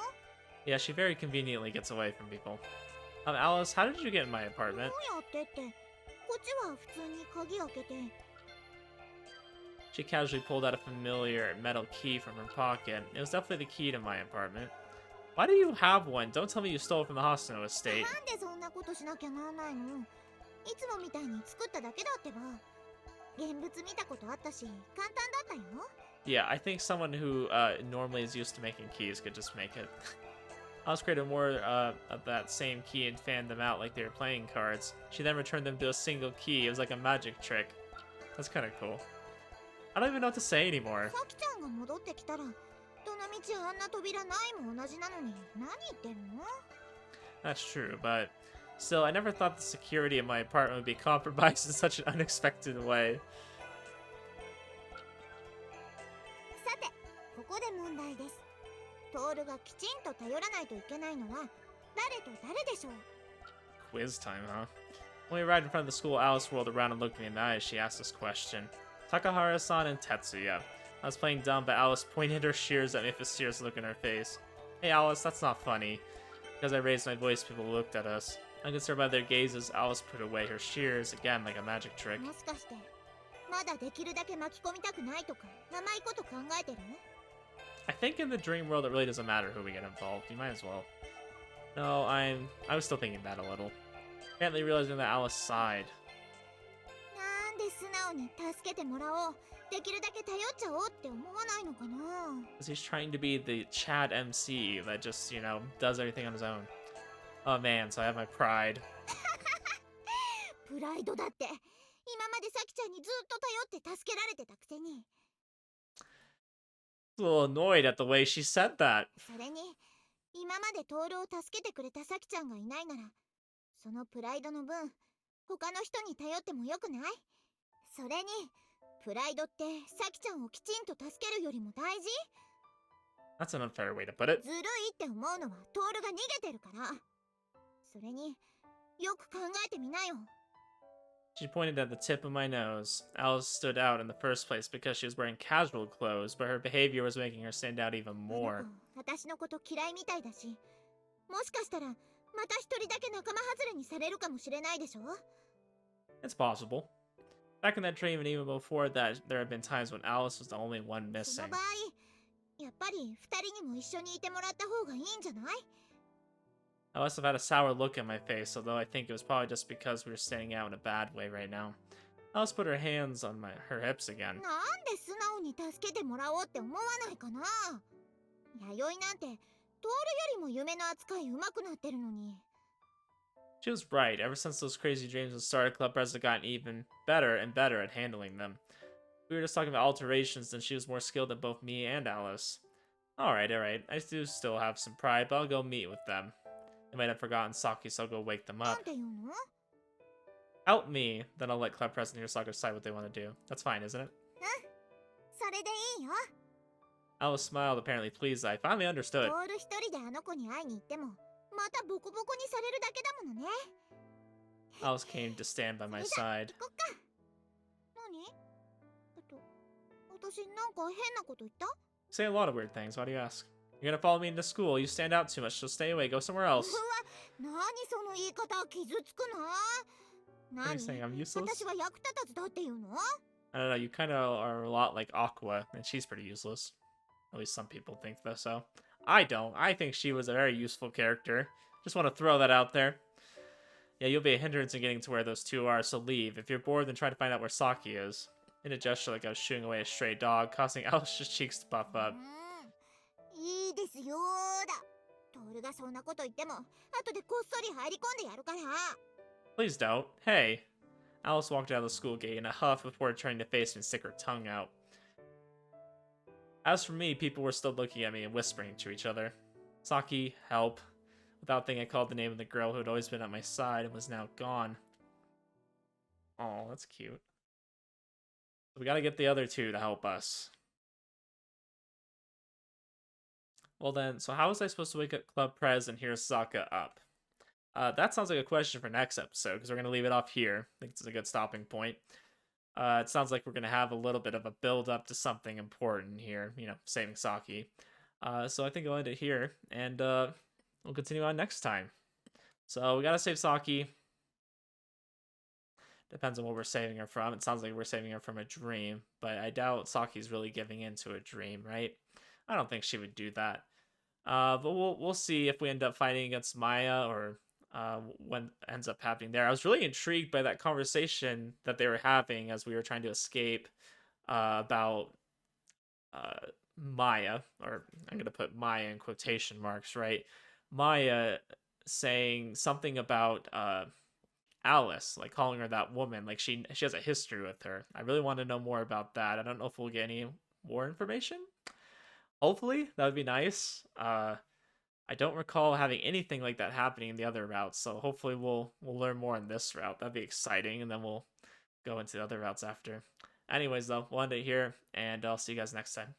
Yeah, she very conveniently gets away from people. Alice, how did you get in my どう apartment? やってってこっちは普通に鍵開けて She casually pulled out a familiar metal key from her pocket. It was definitely the key to my apartment. Why do you have one? Don't tell me you stole it from the Hosono な estate. んでそんなことしなきゃならないのいつもみたいに作っただけだってば現物見たことあったし簡単だったよ Yeah, I think someone who normally is used to making keys could just make it. Alice created more of that same key and fanned them out like they were playing cards. She then returned them to a single key. It was like a magic trick. That's kind of cool. I don't even know what to say anymore. さきちゃんが戻ってきたらどの道あんな扉ないも同じなのに何言ってるの That's true, but still, I never thought the security of my apartment would be compromised in such an unexpected way. さてここで問題ですトールがきちんと頼らないといけないのは誰と誰でしょう Quiz time, huh? When we arrived in front of the school, Alice whirled around and looked me in the eye as she asked this question. Takahara-san and Tetsuya. I was playing dumb, but Alice pointed her shears at me with a serious look in her face. Hey Alice, that's not funny. Because I raised my voice, people looked at us. Unconcerned by their gazes, Alice put away her shears, again like a magic trick. もしかしてまだできるだけ巻き込みたくないとか甘いこと考えてる I think in the dream world, it really doesn't matter who we get involved. You might as well. No, I was still thinking that a little. Apparently realizing that Alice sighed. なんで素直に助けてもらおうできるだけ頼っちゃおうって思わないのかな Because he's trying to be the Chad MC that just, you know, does everything on his own. Oh man, so I have my pride. プライドだって今までさきちゃんにずっと頼って助けられてたくせに I was a little annoyed at the way she said that. それに今までトールを助けてくれたさきちゃんがいないならそのプライドの分他の人に頼ってもよくないそれにプライドってさきちゃんをきちんと助けるよりも大事 That's an unfair way to put it. ずるいって思うのはトールが逃げてるからそれによく考えてみなよ She pointed at the tip of my nose. Alice stood out in the first place because she was wearing casual clothes, but her behavior was making her stand out even あ more. の子私のこと嫌いみたいだしもしかしたらまた一人だけ仲間外れにされるかもしれないでしょ It's possible. Back in that dream and even before that, there had been times when Alice was the only one そ missing. の場合やっぱり二人にも一緒にいてもらった方がいいんじゃない I must have had a sour look in my face, although I think it was probably just because we were standing out in a bad way right now. Alice put her hands on her hips again. なんで素直に助けてもらおうって思わないかな弥生なんてトールよりも夢の扱い上手くなってるのに She was right. Ever since those crazy dreams had started, Club President had gotten even better and better at handling them. We were just talking about alterations, and she was more skilled than both me and Alice. Alright. I do still have some pride, but I'll go meet with them. They might have forgotten Saki, so I'll go wake them な up. んて言うの Help me, then I'll let Club President and Saki decide what they want to do. That's fine, isn't it? それでいいよ Alice smiled, apparently pleased that I finally ト understood. ール一人であの子に会いに行ってもまたボコボコにされるだけだものね Alice came to stand by my side. 行こっか何私なんか変なこと言った Say a lot of weird things, why do you ask? You're gonna follow me into school, you stand out too much, so stay away, go somewhere うわ else. 何その言い方傷つくな What are 何 you saying, I'm useless? 私は役立たずだって言うの I don't know, you kind of are a lot like Aqua, and she's pretty useless. At least some people think so. I don't. I think she was a very useful character. Just want to throw that out there. Yeah, you'll be a hindrance in getting to where those two are, so leave. If you're bored, then try to find out where Saki is. In a gesture like I was shooing away a stray dog, causing Alice's cheeks to puff up. いいですよだトールがそんなこと言っても後でこっそり入り込んでやるから Please don't. Hey. Alice walked out of the school gate in a huff before turning to face me and stick her tongue out. As for me, people were still looking at me and whispering to each other. Saki, help. Without thinking, I called the name of the girl who had always been at my side and was now gone. Oh, that's cute. We gotta get the other two to help us. Well then, so how was I supposed to wake up Club Prez and hear Sokka up? That sounds like a question for next episode, because we're going to leave it off here. I think it's a good stopping point. It sounds like we're going to have a little bit of a build up to something important here, saving Saki. So I think I'll end it here, and we'll continue on next time. So we got to save Saki. Depends on what we're saving her from. It sounds like we're saving her from a dream, but I doubt Saki's really giving into a dream, right? I don't think she would do that. But we'll see if we end up fighting against Maia or what ends up happening there. I was really intrigued by that conversation that they were having as we were trying to escape about Maia, or I'm gonna put Maia in quotation marks, right? Maia saying something about Alice, like calling her that woman, like she has a history with her. I really want to know more about that. I don't know if we'll get any more information. Hopefully, that would be nice. I don't recall having anything like that happening in the other routes, so hopefully we'll learn more in this route. That'd be exciting, and then we'll go into the other routes after. Anyways, though, we'll end it here, and I'll see you guys next time.